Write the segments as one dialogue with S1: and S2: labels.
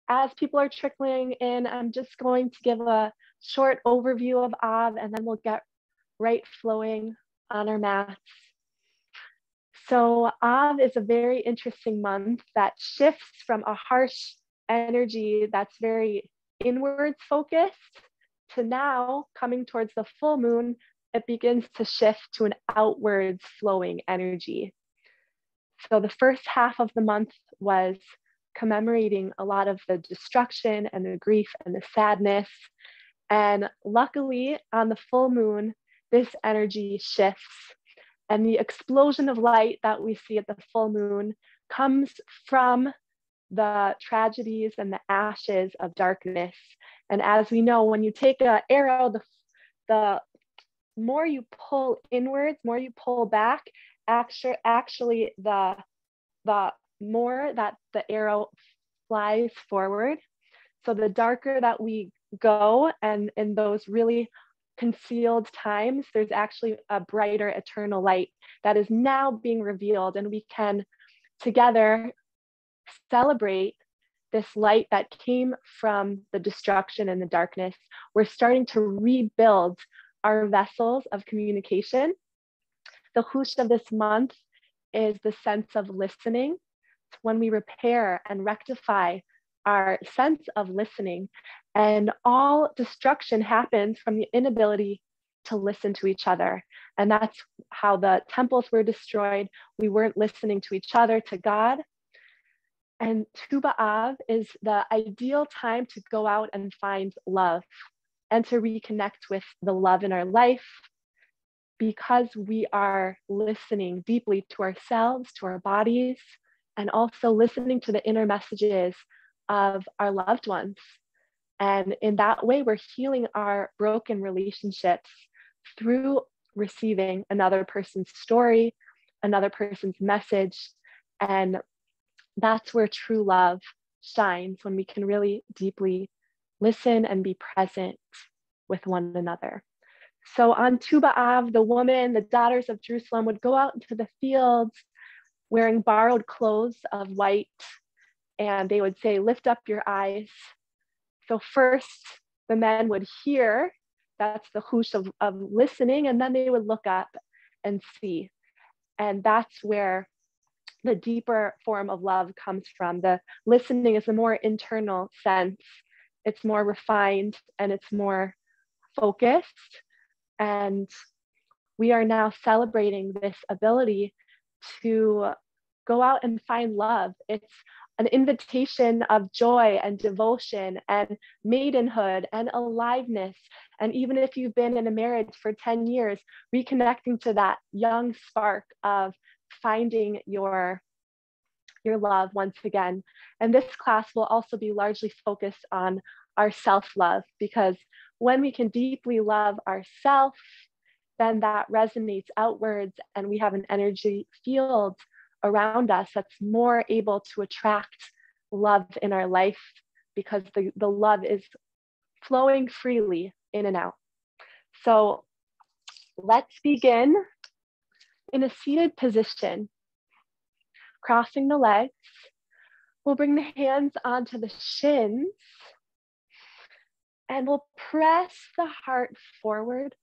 S1: as people are trickling in, I'm just going to give a short overview of Av, and then we'll get right flowing on our mats. So Av is a very interesting month that shifts from a harsh energy that's very inwards focused to now coming towards the full moon, it begins to shift to an outwards flowing energy. So the first half of the month was commemorating a lot of the destruction and the grief and the sadness. And luckily on the full moon, this energy shifts. And the explosion of light that we see at the full moon comes from the tragedies and the ashes of darkness. And as we know, when you take an arrow, the more you pull inwards, more you pull back, actually the more that the arrow flies forward. So the darker that we go, and in those really concealed times, there's actually a brighter eternal light that is now being revealed, and we can together celebrate this light that came from the destruction and the darkness. We're starting to rebuild our vessels of communication. The hush of this month is the sense of listening. It's when we repair and rectify our sense of listening, and all destruction happens from the inability to listen to each other. And that's how the temples were destroyed. We weren't listening to each other, to God. And Tu B'Av is the ideal time to go out and find love and to reconnect with the love in our life, because we are listening deeply to ourselves, to our bodies, and also listening to the inner messages of our loved ones. And in that way, we're healing our broken relationships through receiving another person's story, another person's message. And that's where true love shines, when we can really deeply listen and be present with one another. So on Tu B'Av, the woman, the daughters of Jerusalem, would go out into the fields wearing borrowed clothes of white, and they would say, "Lift up your eyes." So first, the men would hear, that's the hush of listening, and then they would look up and see. And that's where the deeper form of love comes from. The listening is a more internal sense. It's more refined and it's more focused. And we are now celebrating this ability to go out and find love. It's an invitation of joy and devotion and maidenhood and aliveness. And even if you've been in a marriage for 10 years, reconnecting to that young spark of finding your love once again. And this class will also be largely focused on our self-love, because when we can deeply love ourselves, then that resonates outwards, and we have an energy field around us that's more able to attract love in our life, because the love is flowing freely in and out. So let's begin in a seated position, crossing the legs. We'll bring the hands onto the shins, and we'll press the heart forward,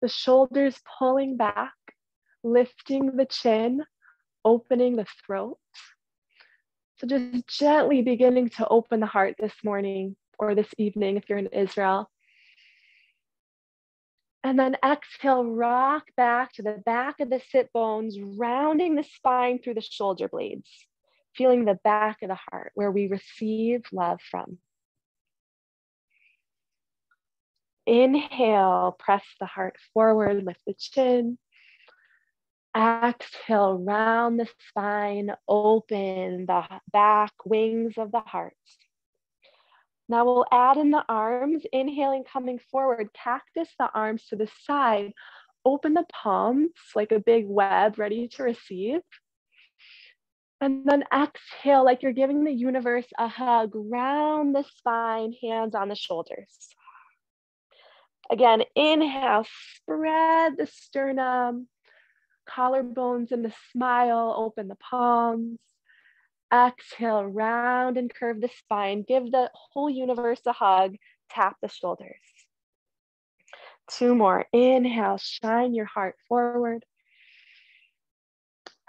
S1: the shoulders pulling back, lifting the chin, opening the throat. So just gently beginning to open the heart this morning or this evening if you're in Israel. And then exhale, rock back to the back of the sit bones, rounding the spine through the shoulder blades, feeling the back of the heart where we receive love from. Inhale, press the heart forward, lift the chin. Exhale, round the spine, open the back wings of the heart. Now we'll add in the arms, inhaling, coming forward, cactus the arms to the side, open the palms like a big web ready to receive. And then exhale like you're giving the universe a hug, round the spine, hands on the shoulders. Again, inhale, spread the sternum, collarbones in the smile, open the palms. Exhale, round and curve the spine. Give the whole universe a hug. Tap the shoulders. 2 more. Inhale, shine your heart forward.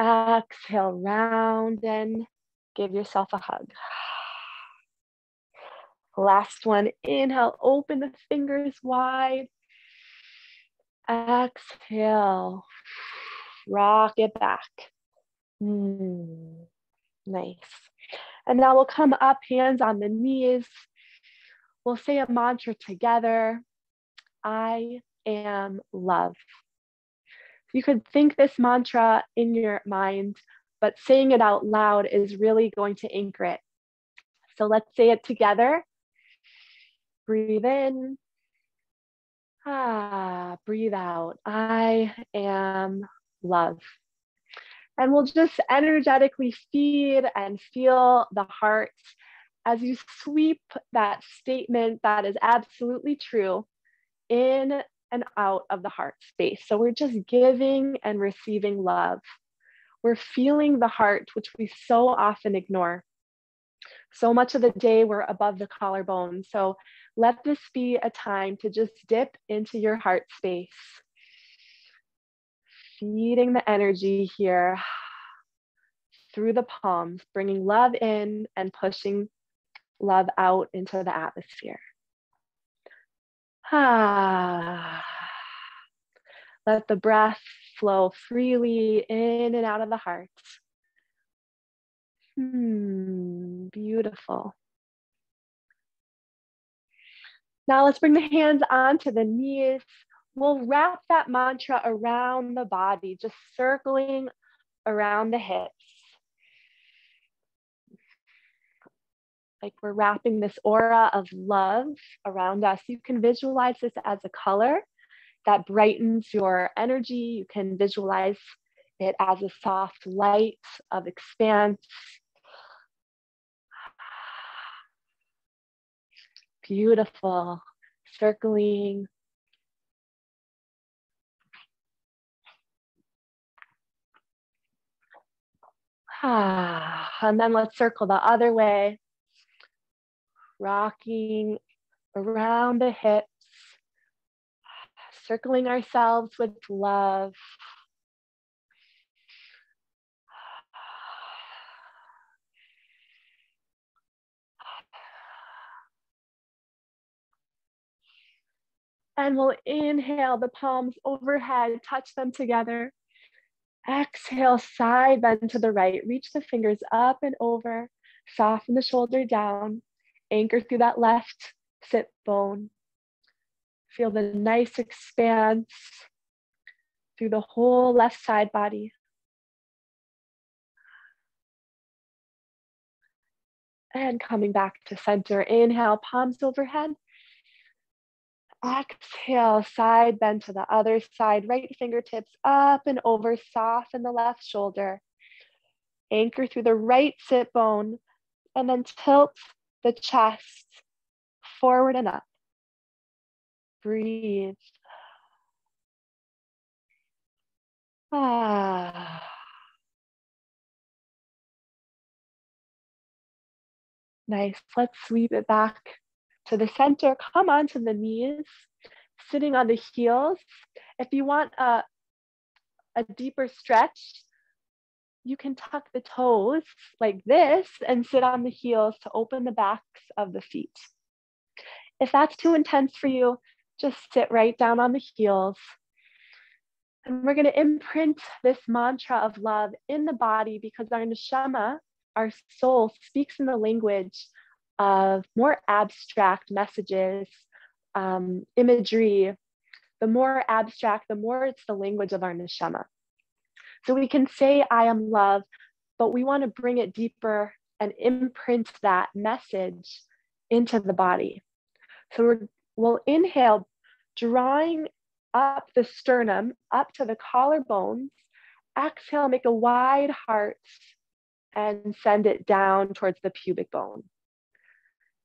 S1: Exhale, round and give yourself a hug. Last one. Inhale, open the fingers wide. Exhale, rock it back. Nice. And now we'll come up, hands on the knees. We'll say a mantra together. I am love. You could think this mantra in your mind, but saying it out loud is really going to anchor it. So let's say it together. Breathe in. Breathe out. I am love. And we'll just energetically feed and feel the heart as you sweep that statement that is absolutely true in and out of the heart space. So we're just giving and receiving love. We're feeling the heart, which we so often ignore. So much of the day we're above the collarbone. So let this be a time to just dip into your heart space. Feeding the energy here through the palms, bringing love in and pushing love out into the atmosphere. Let the breath flow freely in and out of the heart. Beautiful. Now let's bring the hands onto the knees. We'll wrap that mantra around the body, just circling around the hips. Like we're wrapping this aura of love around us. You can visualize this as a color that brightens your energy. You can visualize it as a soft light of expanse. Beautiful. Circling. And then let's circle the other way. Rocking around the hips. Circling ourselves with love. And we'll inhale the palms overhead, touch them together. Exhale, side bend to the right. Reach the fingers up and over. Soften the shoulder down. Anchor through that left sit bone. Feel the nice expanse through the whole left side body. And coming back to center. Inhale, palms overhead. Exhale, side bend to the other side. Right fingertips up and over. Soften the left shoulder. Anchor through the right sit bone. And then tilt the chest forward and up. Breathe. Nice. Let's sweep it back to the center. Come onto the knees, sitting on the heels. If you want a deeper stretch, you can tuck the toes like this and sit on the heels to open the backs of the feet. If that's too intense for you, just sit right down on the heels. And we're going to imprint this mantra of love in the body because our neshama, our soul, speaks in the language of more abstract messages, imagery. The more abstract, the more it's the language of our neshama. So we can say, I am love, but we want to bring it deeper and imprint that message into the body. So we'll inhale, drawing up the sternum, up to the collarbones. Exhale, make a wide heart and send it down towards the pubic bone.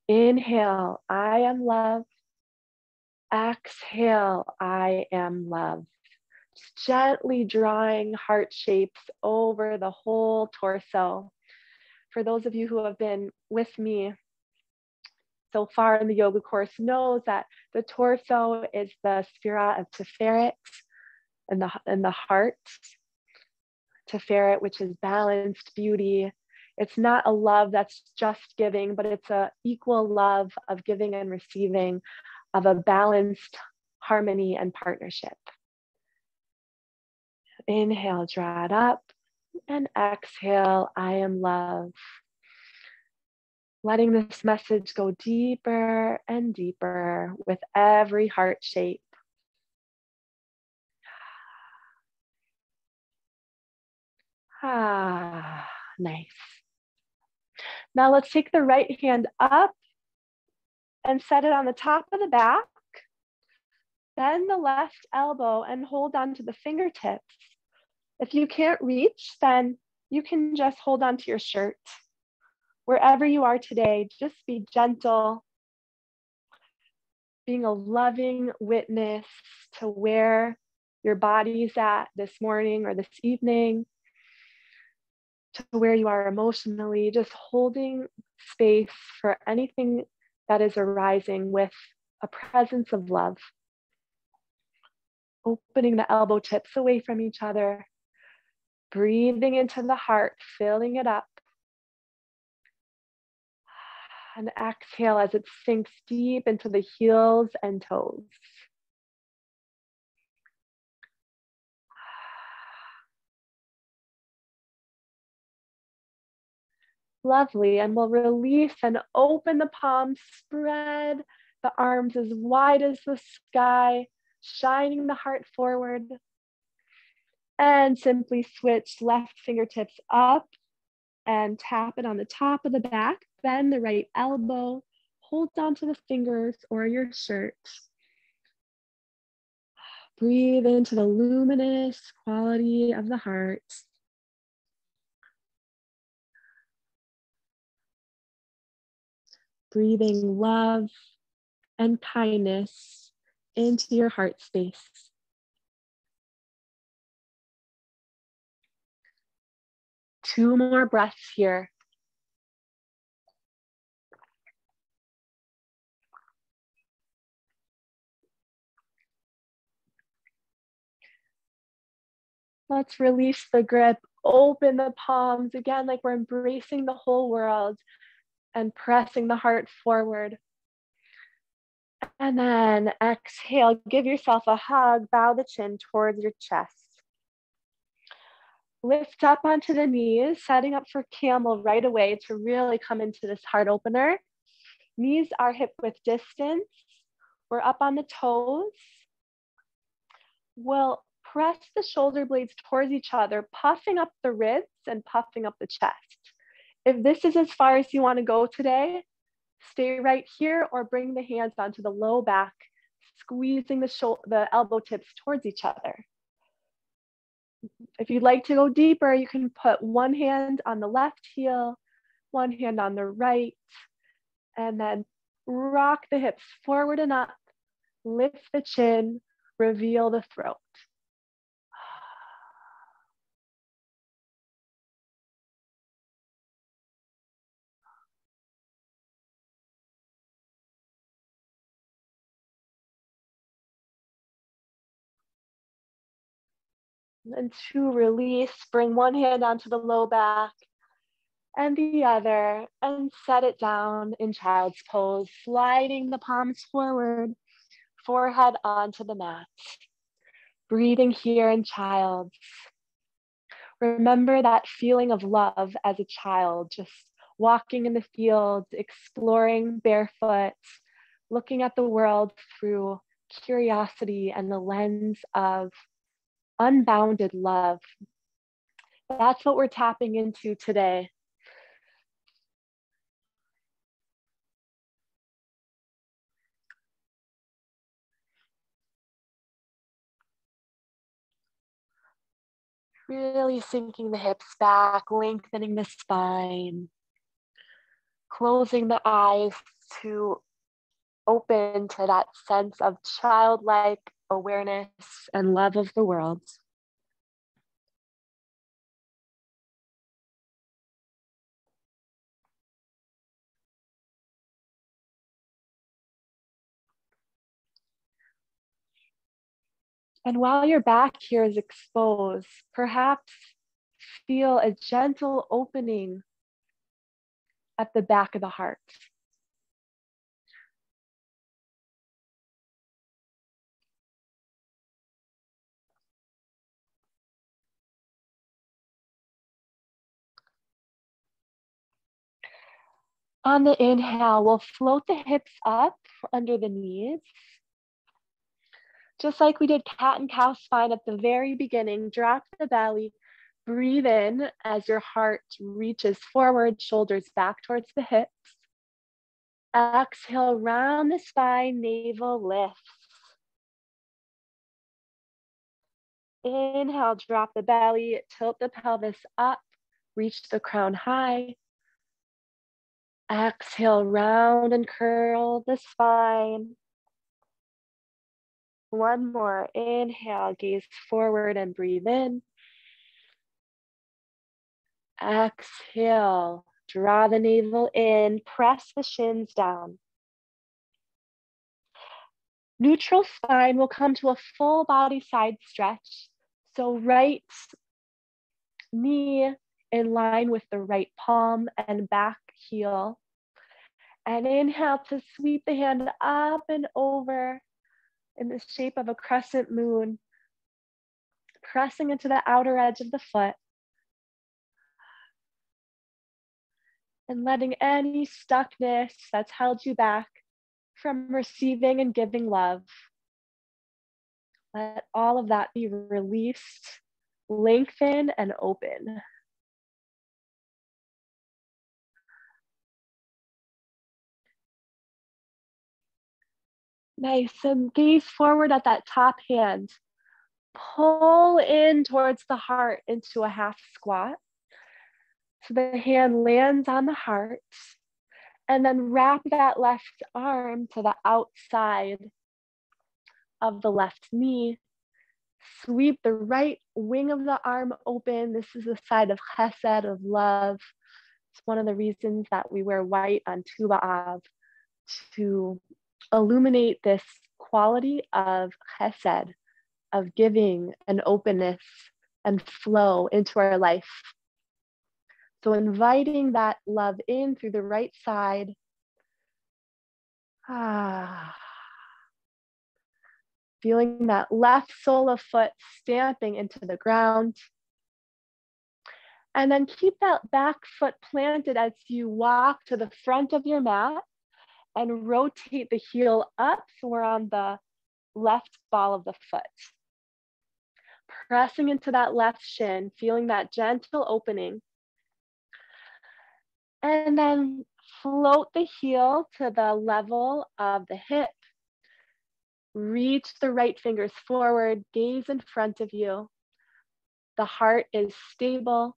S1: Inhale, I am love. Exhale, I am love. Just gently drawing heart shapes over the whole torso. For those of you who have been with me so far in the yoga course knows that the torso is the sphera of Tiferet and the heart. Tiferet, which is balanced beauty. It's not a love that's just giving, but it's an equal love of giving and receiving, of a balanced harmony and partnership. Inhale, draw it up, and exhale, I am love. Letting this message go deeper and deeper with every heart shape. Nice. Now let's take the right hand up and set it on the top of the back. Bend the left elbow and hold on to the fingertips. If you can't reach, then you can just hold on to your shirt. Wherever you are today, just be gentle, being a loving witness to where your body's at this morning or this evening, to where you are emotionally, just holding space for anything that is arising with a presence of love. Opening the elbow tips away from each other, breathing into the heart, filling it up. And exhale as it sinks deep into the heels and toes. Lovely, and we'll release and open the palms, spread the arms as wide as the sky, shining the heart forward. And simply switch left fingertips up and tap it on the top of the back. Bend the right elbow, hold on to the fingers or your shirt. Breathe into the luminous quality of the heart. Breathing love and kindness into your heart space. Two more breaths here. Let's release the grip, open the palms again, like we're embracing the whole world and pressing the heart forward. And then exhale, give yourself a hug, bow the chin towards your chest. Lift up onto the knees, setting up for Camel right away to really come into this heart opener. Knees are hip width distance. We're up on the toes. We'll press the shoulder blades towards each other, puffing up the ribs and puffing up the chest. If this is as far as you want to go today, stay right here or bring the hands onto the low back, squeezing the elbow tips towards each other. If you'd like to go deeper, you can put one hand on the left heel, one hand on the right, and then rock the hips forward and up, lift the chin, reveal the throat. And to release, bring one hand onto the low back and the other, and set it down in child's pose, sliding the palms forward, forehead onto the mat. Breathing here in child's. Remember that feeling of love as a child, just walking in the fields, exploring barefoot, looking at the world through curiosity and the lens of unbounded love. That's what we're tapping into today. Really sinking the hips back, lengthening the spine, closing the eyes to open to that sense of childlike awareness and love of the world. And while your back here is exposed, perhaps feel a gentle opening at the back of the heart. On the inhale, we'll float the hips up under the knees. Just like we did cat and cow spine at the very beginning, drop the belly, breathe in as your heart reaches forward, shoulders back towards the hips. Exhale, round the spine, navel lifts. Inhale, drop the belly, tilt the pelvis up, reach the crown high. Exhale, round and curl the spine. One more. Inhale, gaze forward and breathe in. Exhale, draw the navel in, press the shins down. Neutral spine will come to a full body side stretch. So right knee in line with the right palm and back heel. And inhale to sweep the hand up and over in the shape of a crescent moon, pressing into the outer edge of the foot. And letting any stuckness that's held you back from receiving and giving love, let all of that be released, lengthen, and open. Nice, and gaze forward at that top hand. Pull in towards the heart into a half squat. So the hand lands on the heart, and then wrap that left arm to the outside of the left knee. Sweep the right wing of the arm open. This is a side of chesed, of love. It's one of the reasons that we wear white on Tu B'Av, to illuminate this quality of chesed, of giving and openness and flow into our life. So inviting that love in through the right side. Feeling that left sole of foot stamping into the ground. And then keep that back foot planted as you walk to the front of your mat and rotate the heel up so we're on the left ball of the foot. Pressing into that left shin, feeling that gentle opening. And then float the heel to the level of the hip. Reach the right fingers forward, gaze in front of you. The heart is stable.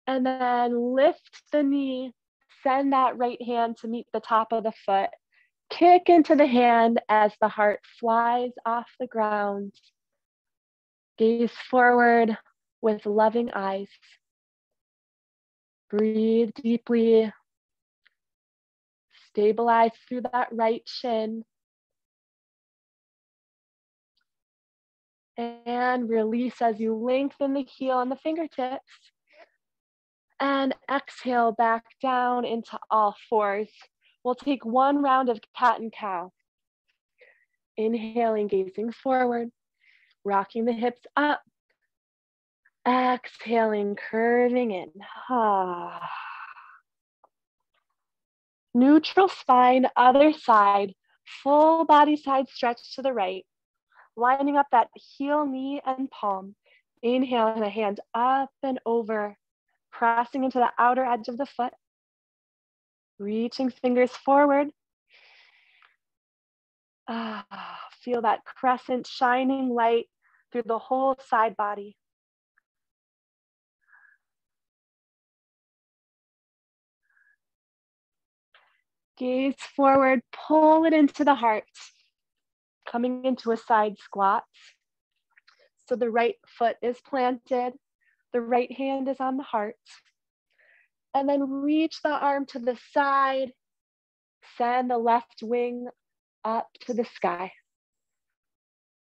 S1: And then lift the knee, send that right hand to meet the top of the foot. Kick into the hand as the heart flies off the ground. Gaze forward with loving eyes. Breathe deeply. Stabilize through that right shin. And release as you lengthen the heel and the fingertips. And exhale back down into all fours. We'll take one round of cat and cow. Inhaling, gazing forward, rocking the hips up. Exhaling, curving in. Neutral spine, other side, full body side stretch to the right. Lining up that heel, knee, and palm. Inhaling the hand up and over, pressing into the outer edge of the foot. Reaching fingers forward. Feel that crescent shining light through the whole side body. Gaze forward, pull it into the heart. Coming into a side squat. So the right foot is planted, the right hand is on the heart. And then reach the arm to the side, send the left wing up to the sky.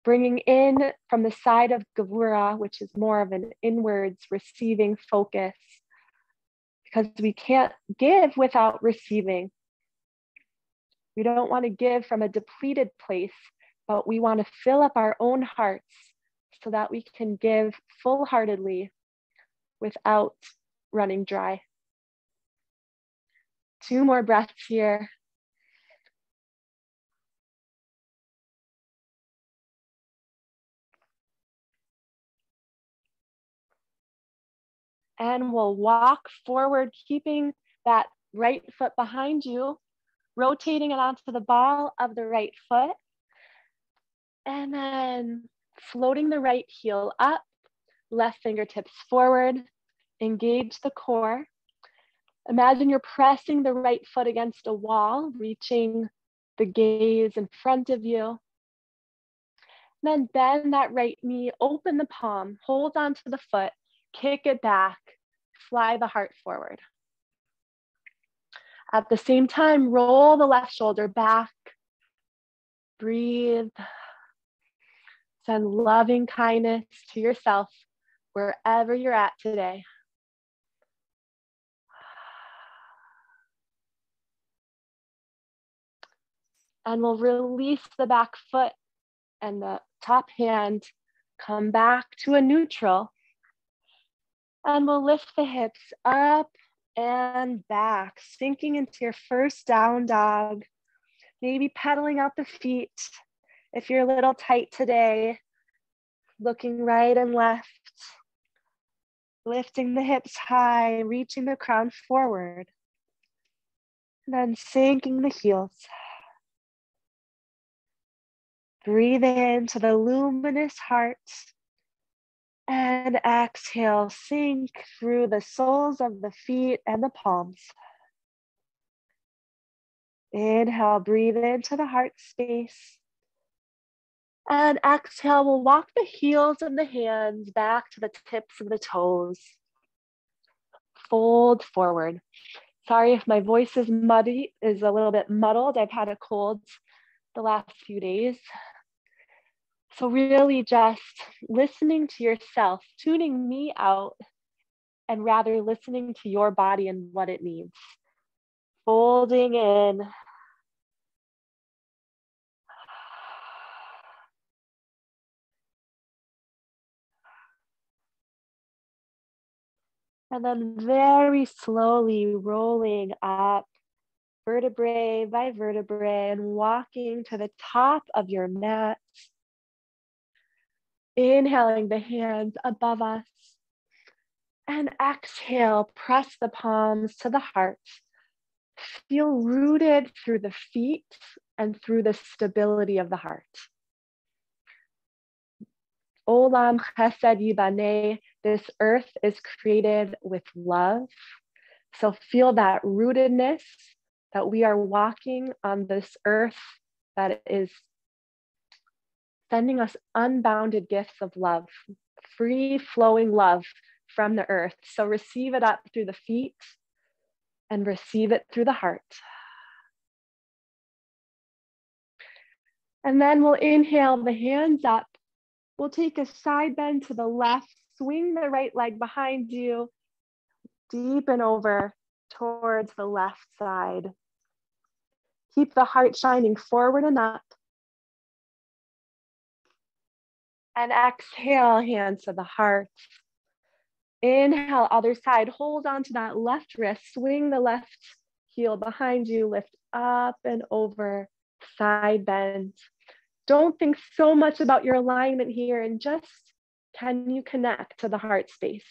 S1: Bringing in from the side of Gavura, which is more of an inwards receiving focus, because we can't give without receiving. We don't want to give from a depleted place, but we want to fill up our own hearts so that we can give full-heartedly without running dry. 2 more breaths here. And we'll walk forward, keeping that right foot behind you, rotating it onto the ball of the right foot, and then floating the right heel up, left fingertips forward, engage the core. Imagine you're pressing the right foot against a wall, reaching the gaze in front of you. Then bend that right knee, open the palm, hold onto the foot, kick it back, fly the heart forward. At the same time, roll the left shoulder back, breathe, send loving kindness to yourself wherever you're at today. And we'll release the back foot and the top hand, come back to a neutral. And we'll lift the hips up and back, sinking into your first down dog. Maybe pedaling out the feet if you're a little tight today. Looking right and left. Lifting the hips high, reaching the crown forward. And then sinking the heels. Breathe into the luminous heart. And exhale, sink through the soles of the feet and the palms. Inhale, breathe into the heart space. And exhale, we'll walk the heels of the hands back to the tips of the toes. Fold forward. Sorry if my voice is a little bit muddled. I've had a cold the last few days. So really just listening to yourself, tuning me out, and rather listening to your body and what it needs. Folding in. And then very slowly rolling up vertebrae by vertebrae and walking to the top of your mat. Inhaling the hands above us. And exhale, press the palms to the heart. Feel rooted through the feet and through the stability of the heart. Olam Chesed Yibaneh, this earth is created with love. So feel that rootedness, that we are walking on this earth that is sending us unbounded gifts of love, free flowing love from the earth. So receive it up through the feet and receive it through the heart. And then we'll inhale the hands up. We'll take a side bend to the left, swing the right leg behind you, deepen over towards the left side. Keep the heart shining forward and up. And exhale, hands to the heart. Inhale, other side. Hold on to that left wrist. Swing the left heel behind you. Lift up and over, side bend. Don't think so much about your alignment here, and just can you connect to the heart space?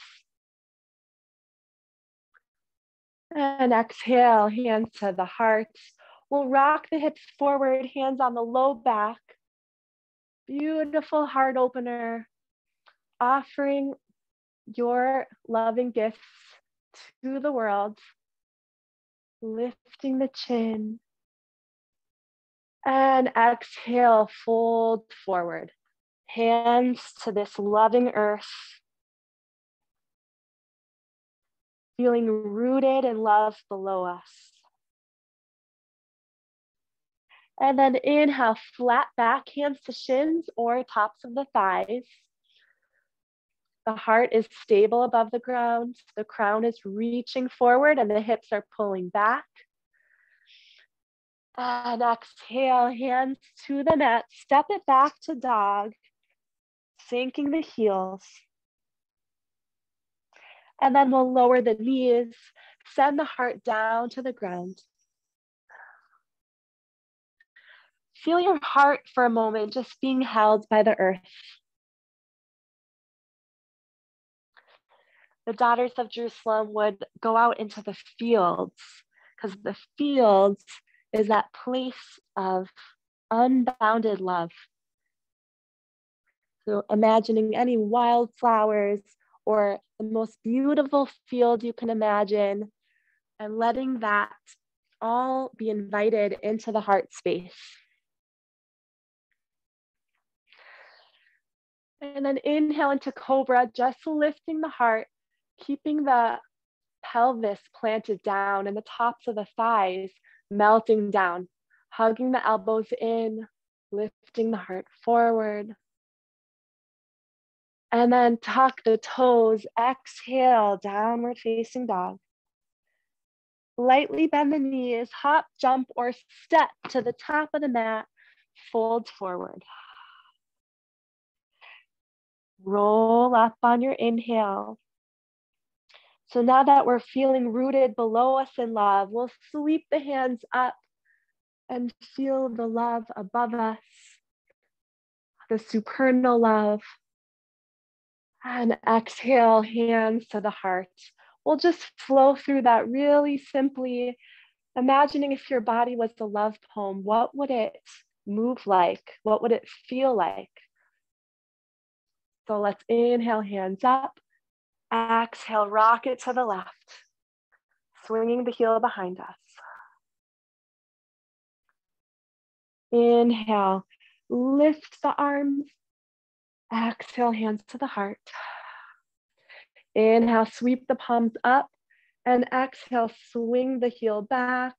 S1: And exhale, hands to the heart. We'll rock the hips forward, hands on the low back. Beautiful heart opener, offering your loving gifts to the world. Lifting the chin. And exhale, fold forward. Hands to this loving earth. Feeling rooted in love below us. And then inhale, flat back, hands to shins or tops of the thighs. The heart is stable above the ground. The crown is reaching forward and the hips are pulling back. And exhale, hands to the mat. Step it back to dog, sinking the heels. And then we'll lower the knees, send the heart down to the ground. Feel your heart for a moment just being held by the earth. The daughters of Jerusalem would go out into the fields because the fields is that place of unbounded love. So imagining any wildflowers or the most beautiful field you can imagine and letting that all be invited into the heart space. And then inhale into Cobra, just lifting the heart, keeping the pelvis planted down and the tops of the thighs melting down, hugging the elbows in, lifting the heart forward. And then tuck the toes, exhale, downward facing dog. Lightly bend the knees, hop, jump, or step to the top of the mat, fold forward. Roll up on your inhale. So now that we're feeling rooted below us in love, we'll sweep the hands up and feel the love above us, the supernal love. And exhale, hands to the heart. We'll just flow through that really simply, imagining if your body was a love poem, what would it move like? What would it feel like? So let's inhale, hands up. Exhale, rock it to the left, swinging the heel behind us. Inhale, lift the arms. Exhale, hands to the heart. Inhale, sweep the palms up. And exhale, swing the heel back.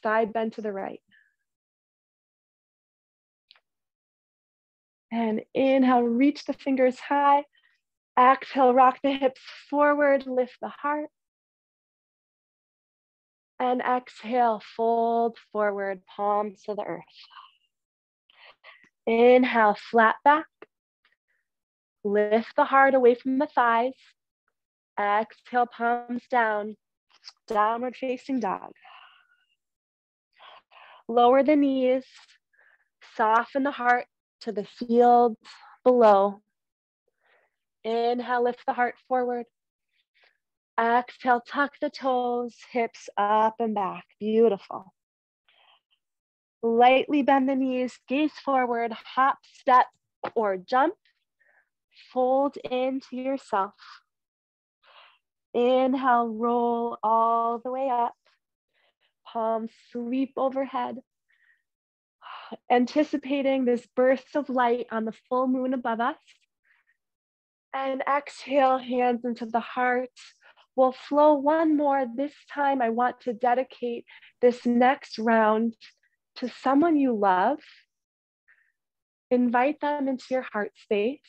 S1: Side bend to the right. And inhale, reach the fingers high. Exhale, rock the hips forward, lift the heart. And exhale, fold forward, palms to the earth. Inhale, flat back. Lift the heart away from the thighs. Exhale, palms down, downward facing dog. Lower the knees, soften the heart to the field below. Inhale, lift the heart forward. Exhale, tuck the toes, hips up and back. Beautiful. Lightly bend the knees, gaze forward, hop, step, or jump. Fold into yourself. Inhale, roll all the way up. Palms sweep overhead. Anticipating this burst of light on the full moon above us. And exhale, hands into the heart. We'll flow one more. This time I want to dedicate this next round to someone you love. Invite them into your heart space,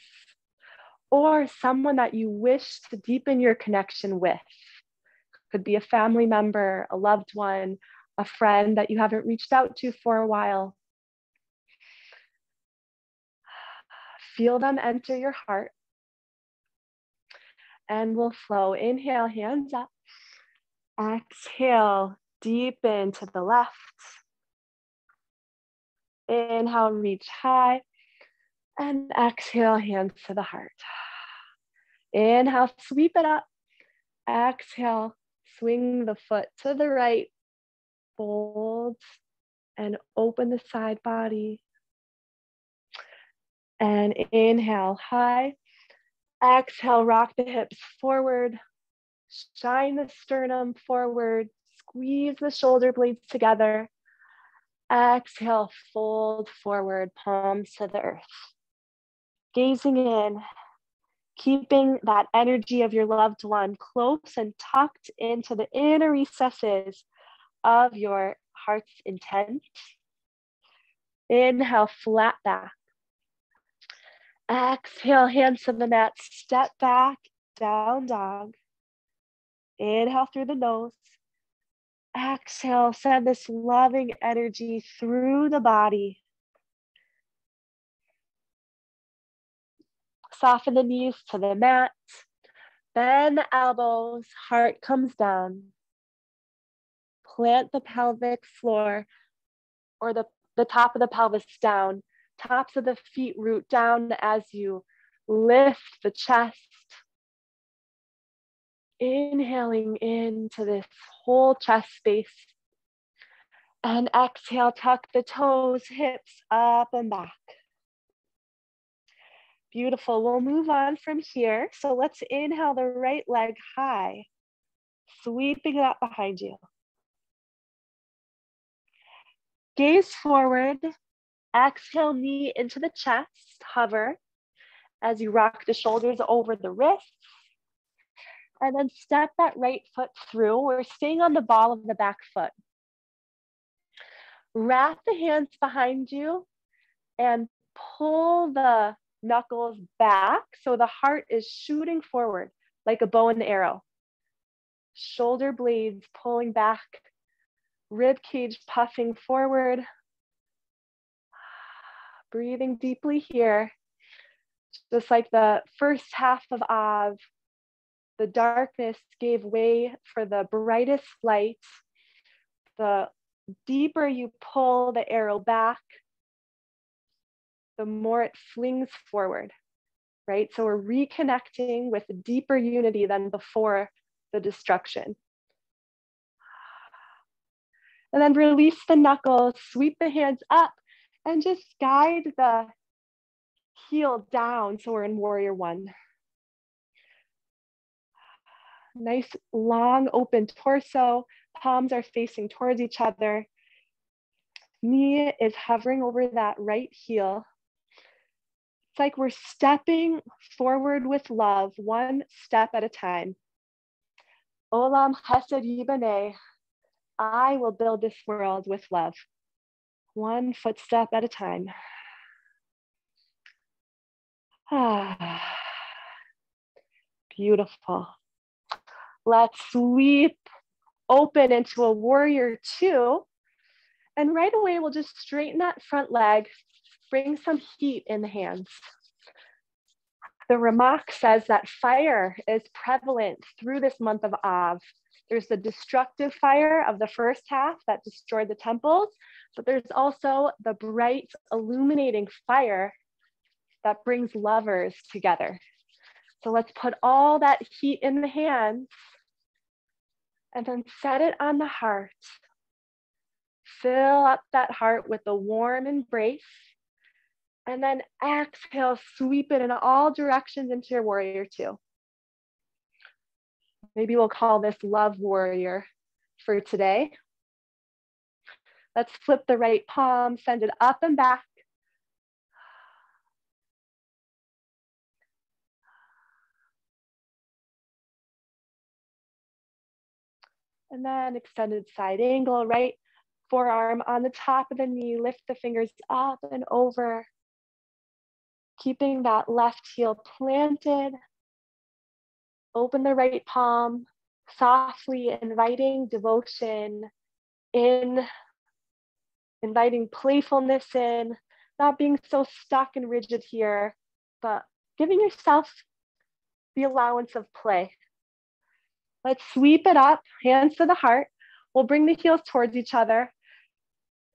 S1: or someone that you wish to deepen your connection with. Could be a family member, a loved one, a friend that you haven't reached out to for a while. Feel them enter your heart. And we'll flow. Inhale, hands up. Exhale, deepen to the left. Inhale, reach high. And exhale, hands to the heart. Inhale, sweep it up. Exhale, swing the foot to the right. Fold and open the side body. And inhale, high. Exhale, rock the hips forward. Shine the sternum forward. Squeeze the shoulder blades together. Exhale, fold forward, palms to the earth. Gazing in, keeping that energy of your loved one close and tucked into the inner recesses of your heart's intent. Inhale, flat back. Exhale, hands to the mat, step back, down dog. Inhale through the nose. Exhale, send this loving energy through the body. Soften the knees to the mat. Bend the elbows, heart comes down. Plant the pelvic floor or the top of the pelvis down. Tops of the feet root down as you lift the chest. Inhaling into this whole chest space. And exhale, tuck the toes, hips up and back. Beautiful. We'll move on from here. So let's inhale the right leg high, sweeping it up behind you. Gaze forward. Exhale, knee into the chest, hover as you rock the shoulders over the wrists. And then step that right foot through. We're staying on the ball of the back foot. Wrap the hands behind you and pull the knuckles back so the heart is shooting forward like a bow and arrow. Shoulder blades pulling back, rib cage puffing forward. Breathing deeply here. Just like the first half of Av, the darkness gave way for the brightest light. The deeper you pull the arrow back, the more it flings forward, right? So we're reconnecting with a deeper unity than before the destruction. And then release the knuckles, sweep the hands up, and just guide the heel down so we're in warrior one. Nice long open torso, palms are facing towards each other. Knee is hovering over that right heel. It's like we're stepping forward with love, one step at a time. Olam Chesed Yibaneh. I will build this world with love, one footstep at a time. Beautiful. Let's sweep open into a warrior two. And right away, we'll just straighten that front leg, bring some heat in the hands. The Ramak says that fire is prevalent through this month of Av. There's the destructive fire of the first half that destroyed the temples, but there's also the bright, illuminating fire that brings lovers together. So let's put all that heat in the hands and then set it on the heart. Fill up that heart with a warm embrace. And then exhale, sweep it in all directions into your warrior two. Maybe we'll call this love warrior for today. Let's flip the right palm, send it up and back. And then extended side angle, right forearm on the top of the knee, lift the fingers up and over. Keeping that left heel planted. Open the right palm, softly inviting devotion in, inviting playfulness in, not being so stuck and rigid here, but giving yourself the allowance of play. Let's sweep it up, hands to the heart. We'll bring the heels towards each other.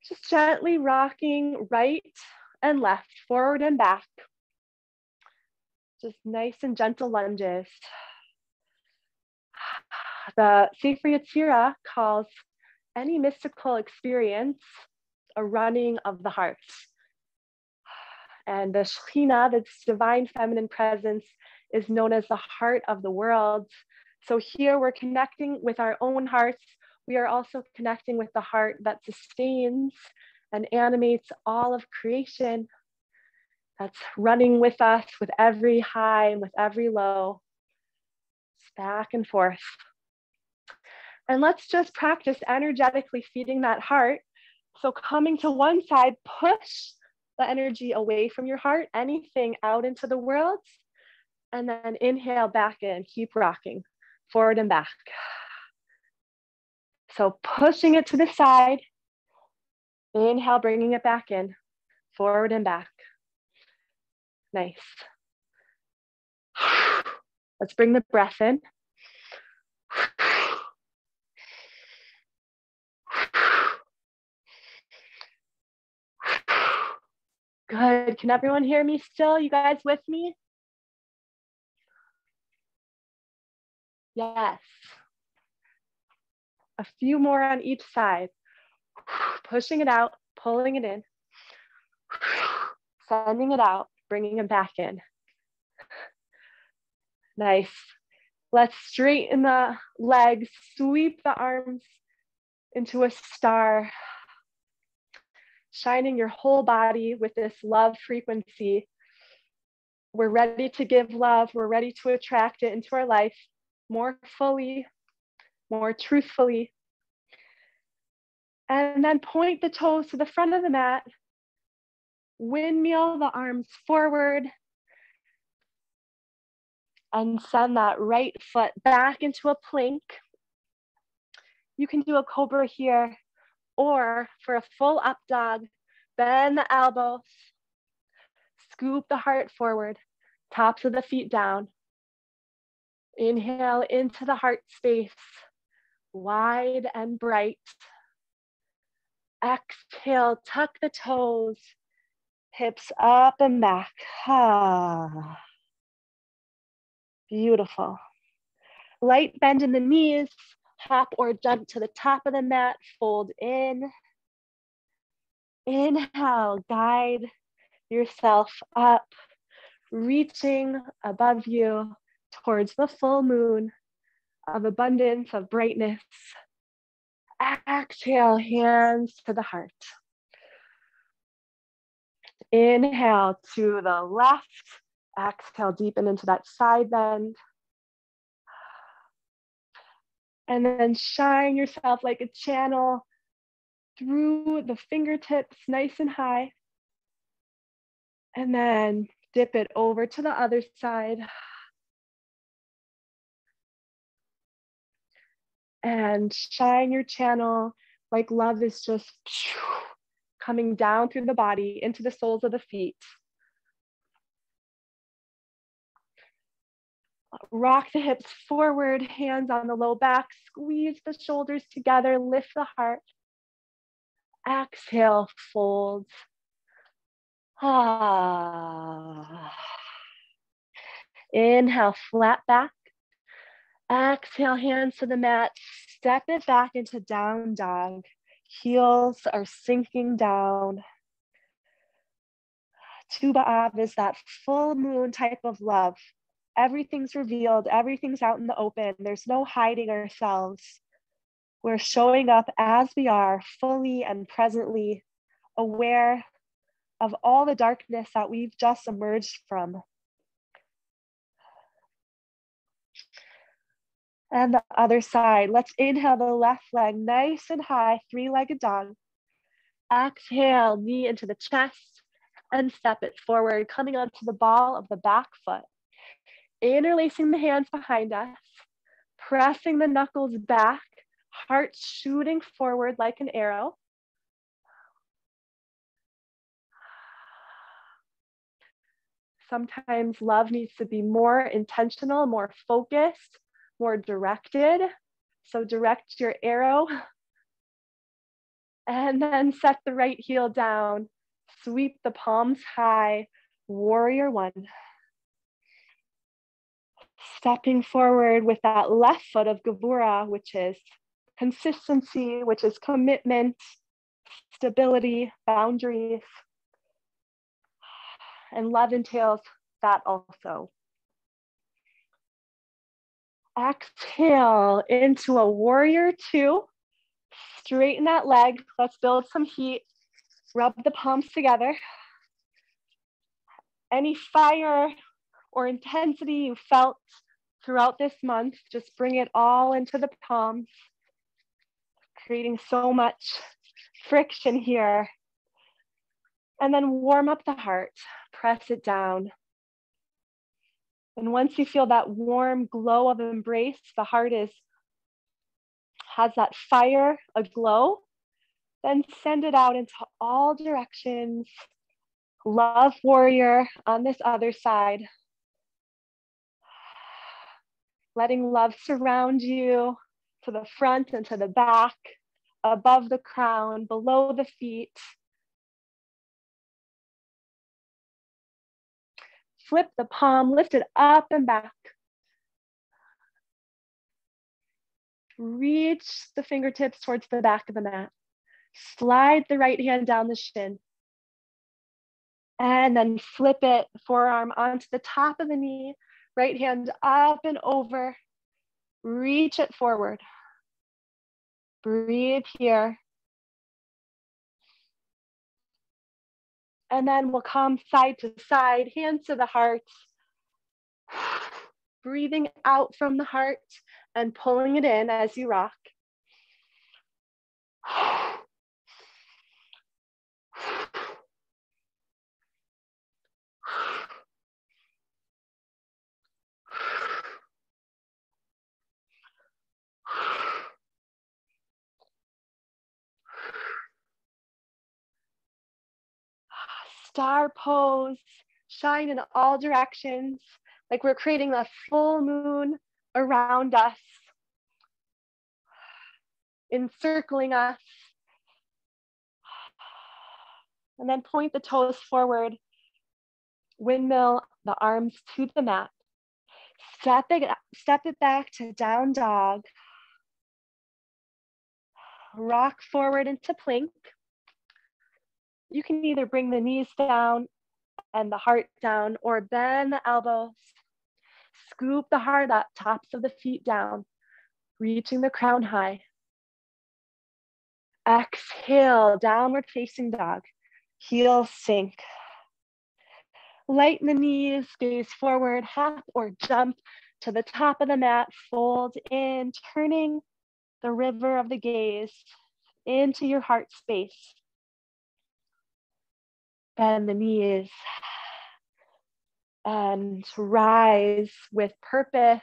S1: Just gently rocking right and left, forward and back. Just nice and gentle lunges. The Sefer Yetzirah calls any mystical experience a running of the heart. And the Shekhinah, the divine feminine presence, is known as the heart of the world. So here we're connecting with our own hearts. We are also connecting with the heart that sustains and animates all of creation. That's running with us with every high and with every low. It's back and forth. And let's just practice energetically feeding that heart So coming to one side, push the energy away from your heart, anything out into the world. And then inhale back in, keep rocking forward and back. So pushing it to the side, inhale, bringing it back in, forward and back. Nice. Let's bring the breath in. Good. Can everyone hear me still? You guys with me? Yes. A few more on each side. Pushing it out, pulling it in. Sending it out, bringing it back in. Nice. Let's straighten the legs, sweep the arms into a star, shining your whole body with this love frequency. We're ready to give love. We're ready to attract it into our life more fully, more truthfully. And then point the toes to the front of the mat. Windmill the arms forward. And send that right foot back into a plank. You can do a cobra here, or for a full up dog, bend the elbows, scoop the heart forward, tops of the feet down. Inhale into the heart space, wide and bright. Exhale, tuck the toes, hips up and back. Ah. Beautiful. Light bend in the knees, hop or jump to the top of the mat, fold in. Inhale, guide yourself up, reaching above you towards the full moon of abundance, of brightness. Exhale, hands to the heart. Inhale to the left. Exhale, deepen into that side bend. And then shine yourself like a channel through the fingertips, nice and high. And then dip it over to the other side. And shine your channel like love is just coming down through the body into the soles of the feet. Rock the hips forward, hands on the low back, squeeze the shoulders together, lift the heart. Exhale, fold. Ah. Inhale, flat back. Exhale, hands to the mat. Step it back into down dog. Heels are sinking down. Tu B'Av is that full moon type of love. Everything's revealed, everything's out in the open. There's no hiding ourselves. We're showing up as we are, fully and presently aware of all the darkness that we've just emerged from. And the other side, let's inhale the left leg nice and high, three-legged dog. Exhale, knee into the chest and step it forward, coming onto the ball of the back foot. Interlacing the hands behind us, pressing the knuckles back, heart shooting forward like an arrow. Sometimes love needs to be more intentional, more focused, more directed. So direct your arrow. And then set the right heel down. Sweep the palms high, warrior one. Stepping forward with that left foot of Gevura, which is consistency, which is commitment, stability, boundaries. And love entails that also. Exhale into a warrior two. Straighten that leg. Let's build some heat. Rub the palms together. Any fire or intensity you felt throughout this month, just bring it all into the palms, creating so much friction here. And then warm up the heart, press it down. And once you feel that warm glow of embrace, the heart has that fire, a glow, then send it out into all directions. Love warrior on this other side. Letting love surround you to the front and to the back, above the crown, below the feet. Flip the palm, lift it up and back. Reach the fingertips towards the back of the mat. Slide the right hand down the shin. And then flip it, forearm onto the top of the knee, right hand up and over. Reach it forward. Breathe here. And then we'll come side to side, hands to the heart. Breathing out from the heart and pulling it in as you rock. Star pose, shine in all directions, like we're creating a full moon around us, encircling us. And then point the toes forward, windmill the arms to the mat. Step it back to down dog. Rock forward into plank. You can either bring the knees down and the heart down, or bend the elbows. Scoop the heart up, tops of the feet down, reaching the crown high. Exhale, downward facing dog. Heels sink. Lighten the knees, gaze forward, hop or jump to the top of the mat, fold in, turning the river of the gaze into your heart space. Bend the knees and rise with purpose,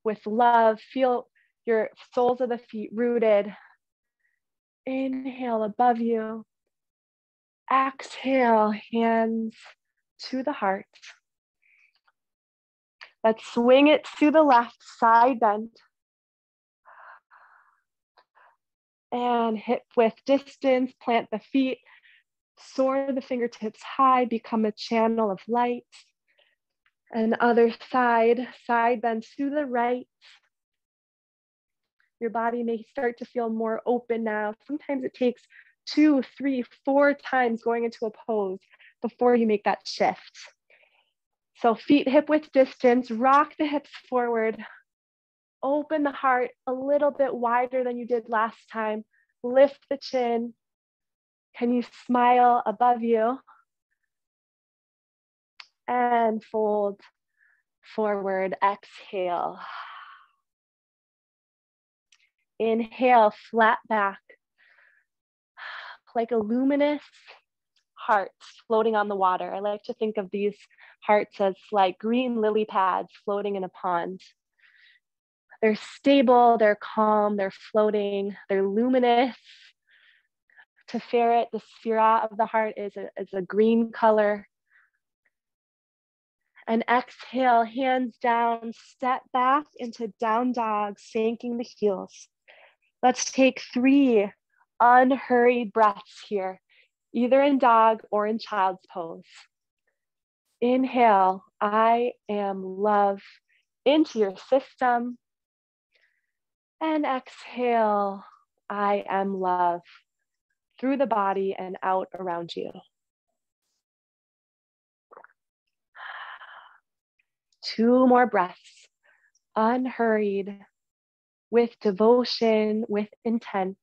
S1: with love. Feel your soles of the feet rooted. Inhale above you. Exhale, hands to the heart. Let's swing it to the left, side bend. And hip width distance, plant the feet, soar the fingertips high, become a channel of light. And other side, side bend to the right. Your body may start to feel more open now. Sometimes it takes 2, 3, 4 times going into a pose before you make that shift. So feet hip width distance, rock the hips forward. Open the heart a little bit wider than you did last time. Lift the chin. Can you smile above you? And fold forward, exhale. Inhale, flat back, like a luminous heart floating on the water. I like to think of these hearts as like green lily pads floating in a pond. They're stable, they're calm, they're floating, they're luminous. Tiferet, the sphira of the heart, is a green color. And exhale, hands down, step back into down dog, sinking the heels. Let's take 3 unhurried breaths here, either in dog or in child's pose. Inhale, I am love into your system. And exhale, I am love through the body and out around you. 2 more breaths, unhurried, with devotion, with intent.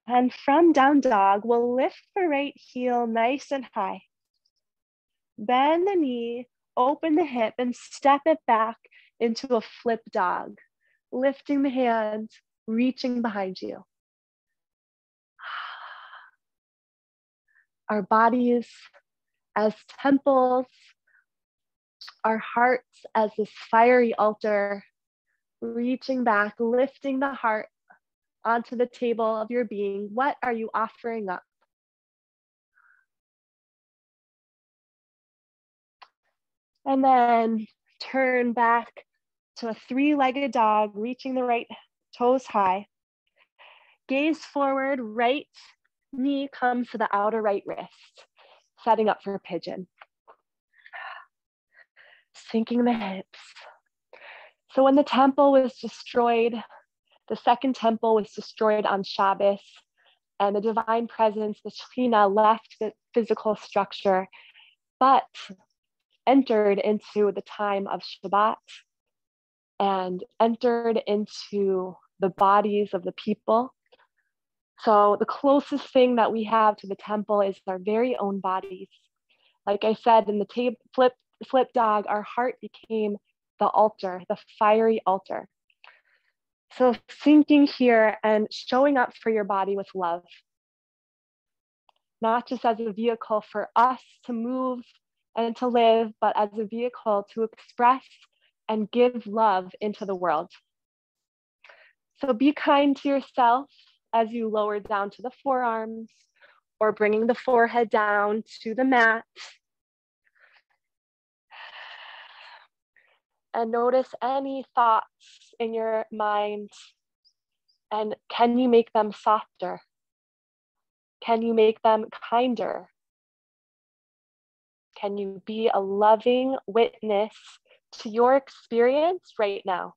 S1: And from down dog, we'll lift the right heel nice and high. Bend the knee, open the hip, and step it back into a flip dog. Lifting the hands, reaching behind you. Our bodies as temples, our hearts as this fiery altar, reaching back, lifting the heart onto the table of your being. What are you offering up? And then turn back to a three-legged dog, reaching the right toes high. Gaze forward, right knee comes to the outer right wrist, setting up for pigeon. Sinking the hips. So when the temple was destroyed, the second temple was destroyed on Shabbos, and the divine presence, the Shekhinah, left the physical structure, but entered into the time of Shabbat and entered into the bodies of the people. So the closest thing that we have to the temple is our very own bodies. Like I said, in the flip dog, our heart became the altar, the fiery altar. So sinking here and showing up for your body with love, not just as a vehicle for us to move and to live, but as a vehicle to express and give love into the world. So be kind to yourself as you lower down to the forearms or bringing the forehead down to the mat. And notice any thoughts in your mind, and can you make them softer? Can you make them kinder? Can you be a loving witness to your experience right now?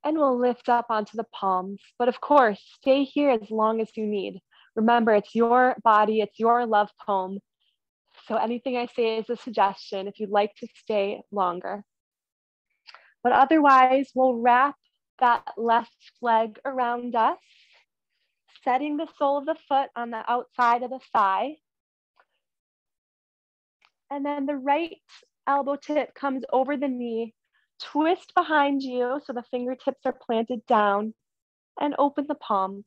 S1: And we'll lift up onto the palms. But of course, stay here as long as you need. Remember, it's your body, it's your love poem. So anything I say is a suggestion if you'd like to stay longer. But otherwise, we'll wrap that left leg around us, setting the sole of the foot on the outside of the thigh. And then the right elbow tip comes over the knee. Twist behind you so the fingertips are planted down, and open the palms.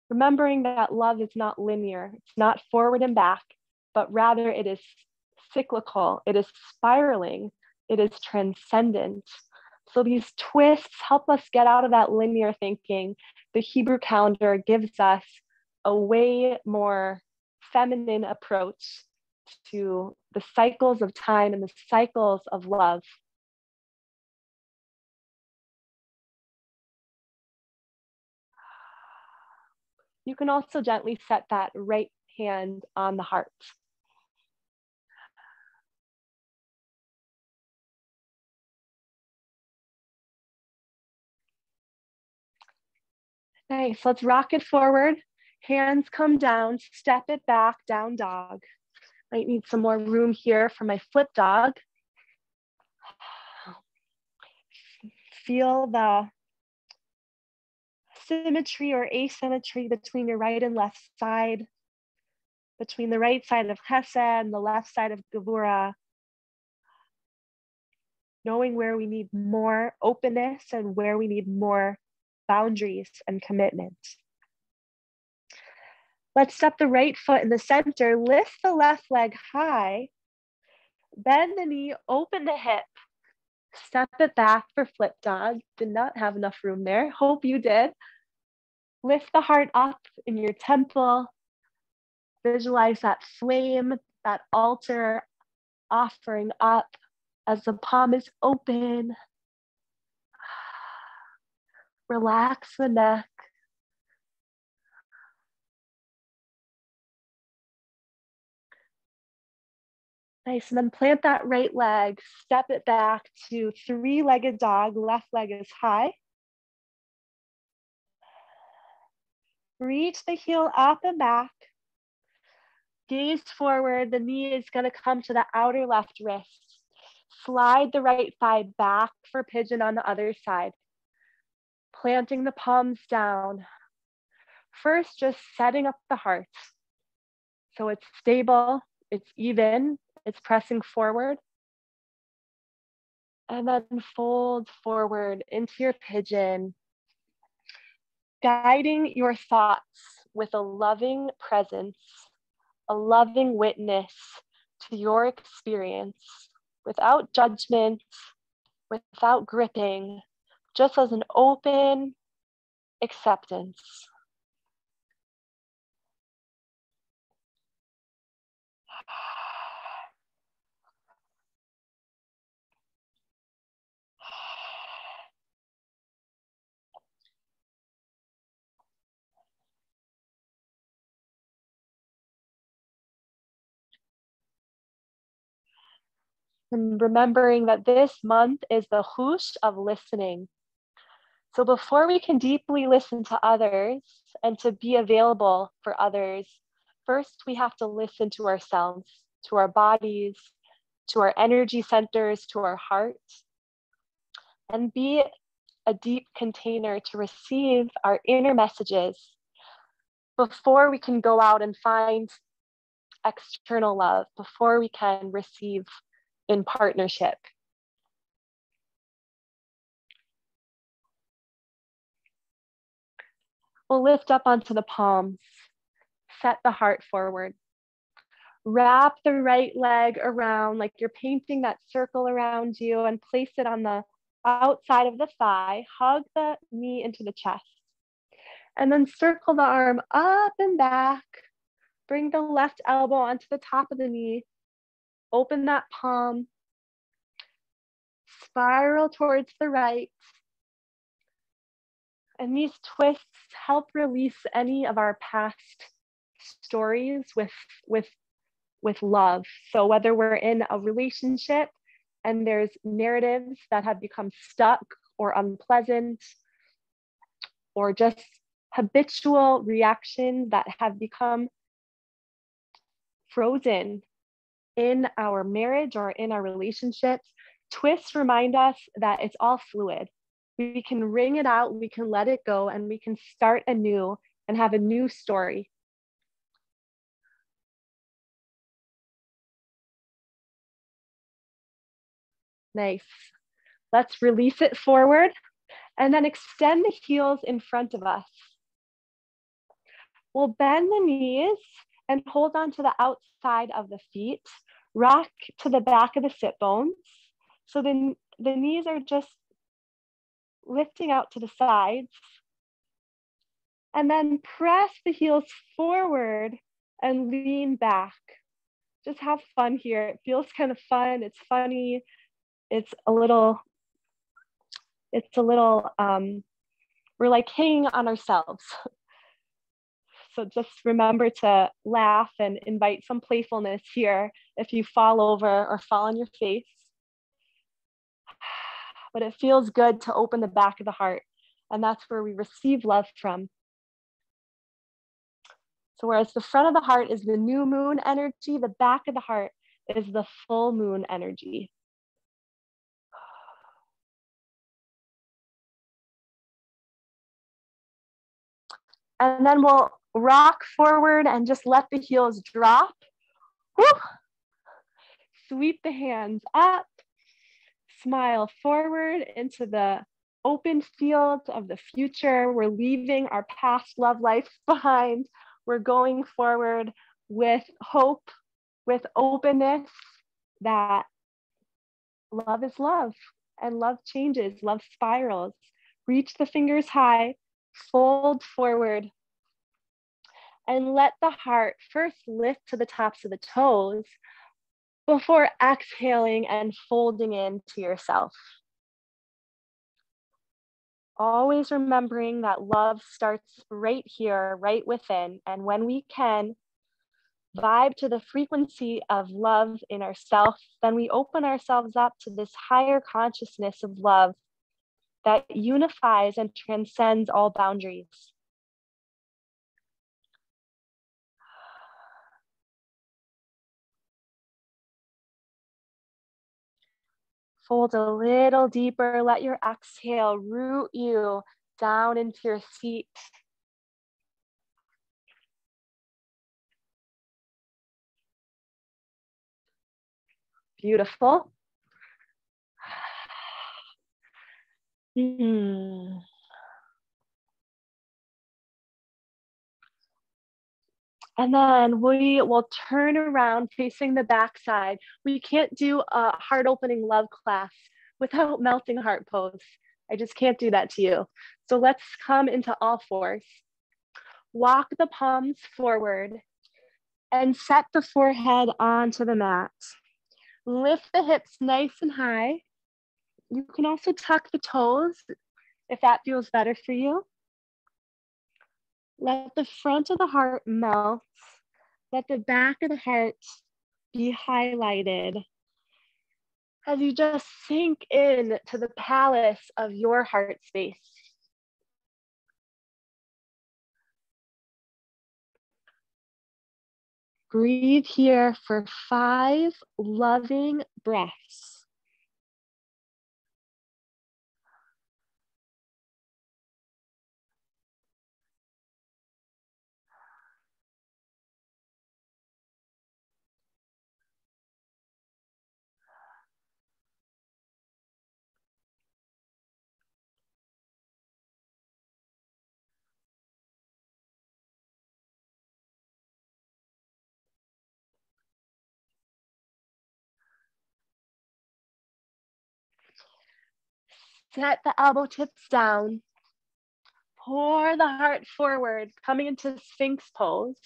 S1: Remembering that love is not linear, it's not forward and back, but rather it is cyclical, it is spiraling, it is transcendent. So these twists help us get out of that linear thinking. The Hebrew calendar gives us a way more feminine approach to the cycles of time and the cycles of love. You can also gently set that right hand on the heart. Nice, let's rock it forward. Hands come down, step it back, down dog. Might need some more room here for my flip dog. Feel the symmetry or asymmetry between your right and left side, between the right side of Chesed and the left side of Gevura. Knowing where we need more openness and where we need more boundaries and commitment. Let's step the right foot in the center, lift the left leg high, bend the knee, open the hip, step it back for flip dog. Did not have enough room there. Hope you did. Lift the heart up in your temple. Visualize that flame, that altar offering up as the palm is open. Relax the neck. Nice. And then plant that right leg, step it back to three-legged dog. Left leg is high. Reach the heel up and back. Gaze forward. The knee is going to come to the outer left wrist. Slide the right thigh back for pigeon on the other side. Planting the palms down. First, just setting up the heart. So it's stable, it's even, it's pressing forward. And then fold forward into your pigeon, guiding your thoughts with a loving presence, a loving witness to your experience, without judgment, without gripping, just as an open acceptance. And remembering that this month is the whoosh of listening. So before we can deeply listen to others and to be available for others, first we have to listen to ourselves, to our bodies, to our energy centers, to our hearts, and be a deep container to receive our inner messages before we can go out and find external love, before we can receive in partnership. We'll lift up onto the palms, set the heart forward. Wrap the right leg around like you're painting that circle around you and place it on the outside of the thigh. Hug the knee into the chest. And then circle the arm up and back. Bring the left elbow onto the top of the knee. Open that palm. Spiral towards the right. And these twists help release any of our past stories with love. So whether we're in a relationship and there's narratives that have become stuck or unpleasant, or just habitual reactions that have become frozen in our marriage or in our relationships, twists remind us that it's all fluid. We can wring it out, we can let it go, and we can start anew and have a new story. Nice. Let's release it forward and then extend the heels in front of us. We'll bend the knees and hold on to the outside of the feet. Rock to the back of the sit bones. So then the knees are just lifting out to the sides. And then press the heels forward and lean back. Just have fun here. It feels kind of fun. It's funny. It's a little, we're like hanging on ourselves. So just remember to laugh and invite some playfulness here if you fall over or fall on your face. But it feels good to open the back of the heart, and that's where we receive love from. So whereas the front of the heart is the new moon energy, the back of the heart is the full moon energy. And then we'll rock forward and just let the heels drop. Woo! Sweep the hands up. Smile forward into the open field of the future. We're leaving our past love life behind. We're going forward with hope, with openness that love is love and love changes, love spirals. Reach the fingers high, fold forward, and let the heart first lift to the tops of the toes before exhaling and folding into yourself. Always remembering that love starts right here, right within. And when we can vibe to the frequency of love in ourselves, then we open ourselves up to this higher consciousness of love that unifies and transcends all boundaries. Fold a little deeper. Let your exhale root you down into your seat. Beautiful. And then we will turn around facing the backside. We can't do a heart opening love class without melting heart pose. I just can't do that to you. So let's come into all fours. Walk the palms forward and set the forehead onto the mat. Lift the hips nice and high. You can also tuck the toes if that feels better for you. Let the front of the heart melt. Let the back of the heart be highlighted as you just sink in to the palace of your heart space. Breathe here for 5 loving breaths. Set the elbow tips down. Pour the heart forward, coming into Sphinx Pose.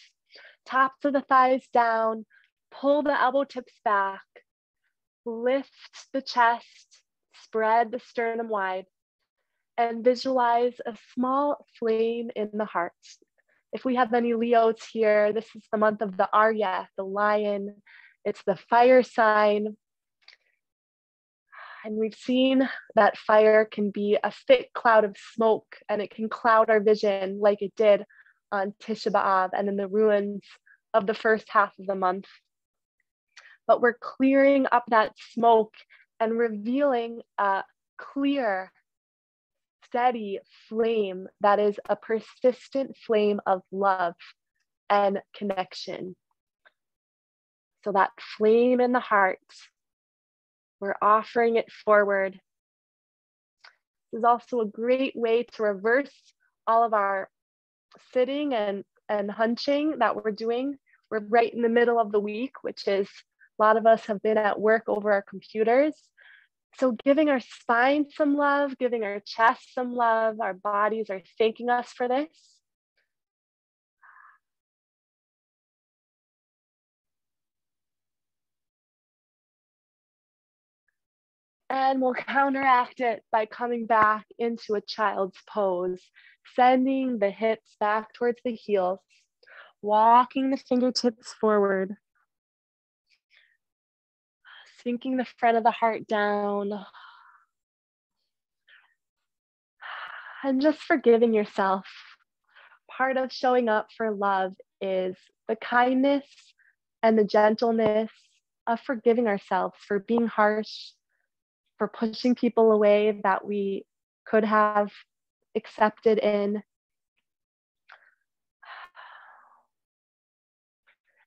S1: Tops of the thighs down. Pull the elbow tips back. Lift the chest. Spread the sternum wide. And visualize a small flame in the heart. If we have any Leos here, this is the month of the Arya, the lion. It's the fire sign. And we've seen that fire can be a thick cloud of smoke, and it can cloud our vision like it did on Tisha B'Av and in the ruins of the first half of the month. But we're clearing up that smoke and revealing a clear, steady flame that is a persistent flame of love and connection. So that flame in the heart, we're offering it forward. This is also a great way to reverse all of our sitting and hunching that we're doing. We're right in the middle of the week, which is a lot of us have been at work over our computers. So giving our spine some love, giving our chest some love, our bodies are thanking us for this. And we'll counteract it by coming back into a child's pose, sending the hips back towards the heels, walking the fingertips forward, sinking the front of the heart down, and just forgiving yourself. Part of showing up for love is the kindness and the gentleness of forgiving ourselves for being harsh, for pushing people away that we could have accepted in,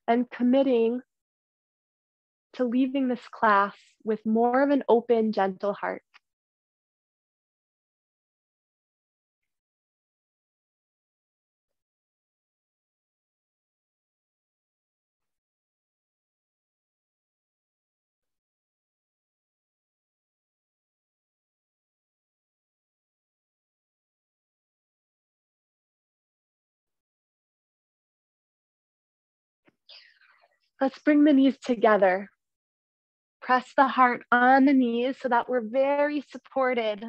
S1: and committing to leaving this class with more of an open, gentle heart. Let's bring the knees together. Press the heart on the knees so that we're very supported.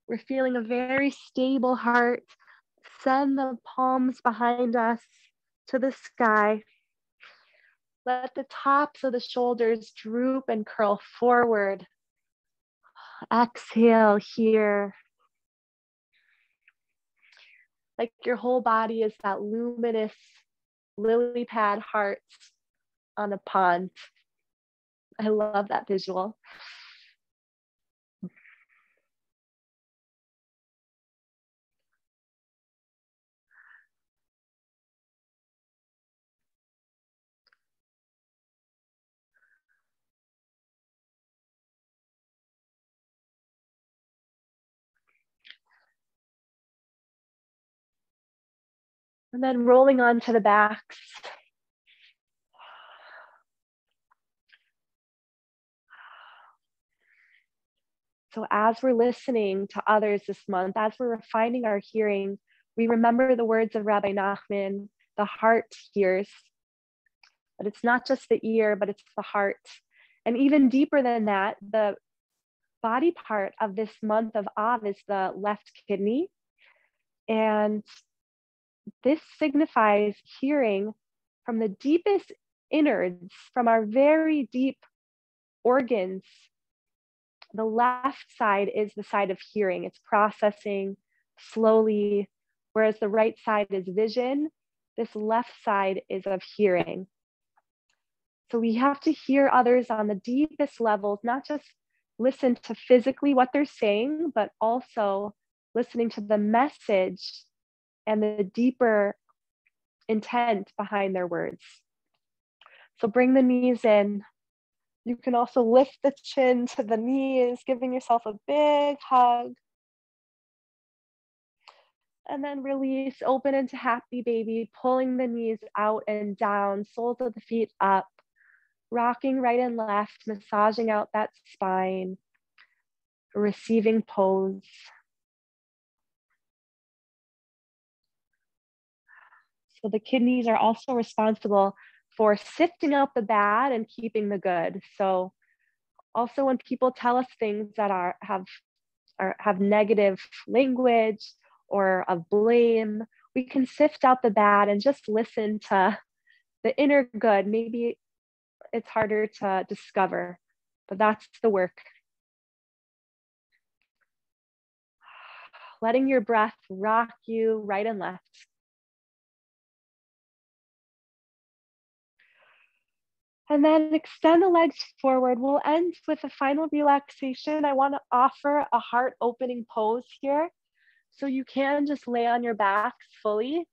S1: We're feeling a very stable heart. Send the palms behind us to the sky. Let the tops of the shoulders droop and curl forward. Exhale here. Like your whole body is that luminous lily pad heart on a pond. I love that visual. And then rolling onto the backs. So as we're listening to others this month, as we're refining our hearing, we remember the words of Rabbi Nachman, the heart hears. But it's not just the ear, but it's the heart. And even deeper than that, the body part of this month of Av is the left kidney. And this signifies hearing from the deepest innards, from our very deep organs. The left side is the side of hearing. It's processing slowly, whereas the right side is vision. This left side is of hearing. So we have to hear others on the deepest levels, not just listen to physically what they're saying, but also listening to the message and the deeper intent behind their words. So bring the knees in. You can also lift the chin to the knees, giving yourself a big hug. And then release, open into happy baby, pulling the knees out and down, soles of the feet up, rocking right and left, massaging out that spine, receiving pose. So the kidneys are also responsible for sifting out the bad and keeping the good. So also when people tell us things that have negative language or of blame, we can sift out the bad and just listen to the inner good. Maybe it's harder to discover, but that's the work. Letting your breath rock you right and left. And then extend the legs forward. We'll end with a final relaxation. I want to offer a heart opening pose here. So you can just lay on your backs fully,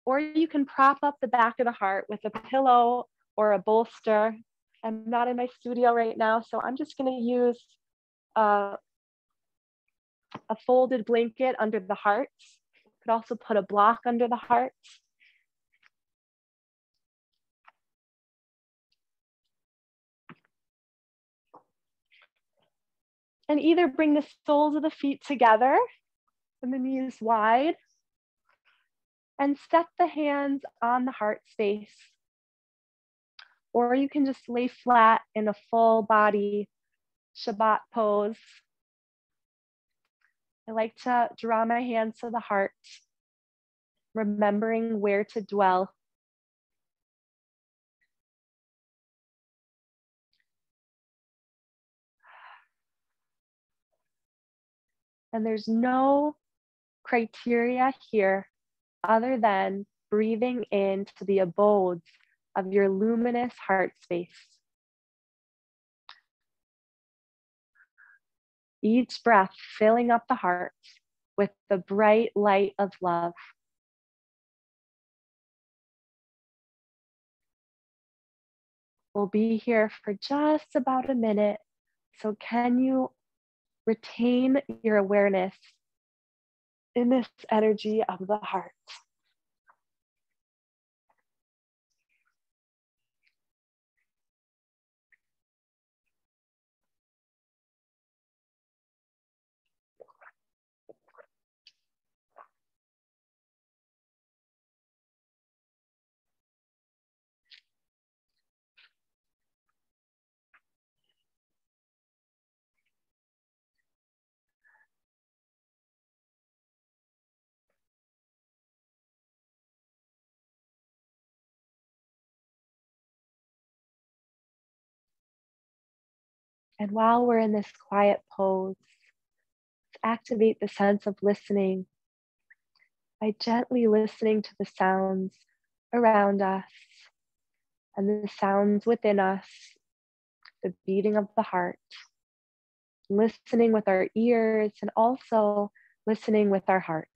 S1: or you can prop up the back of the heart with a pillow or a bolster. I'm not in my studio right now, so I'm just going to use a folded blanket under the heart. You could also put a block under the heart. And either bring the soles of the feet together and the knees wide, and set the hands on the heart space. Or you can just lay flat in a full body Shabbat pose. I like to draw my hands to the heart, remembering where to dwell. And there's no criteria here other than breathing into the abodes of your luminous heart space. Each breath filling up the heart with the bright light of love. We'll be here for just about a minute. So can you retain your awareness in this energy of the heart? And while we're in this quiet pose, let's activate the sense of listening by gently listening to the sounds around us and the sounds within us, the beating of the heart, listening with our ears and also listening with our heart.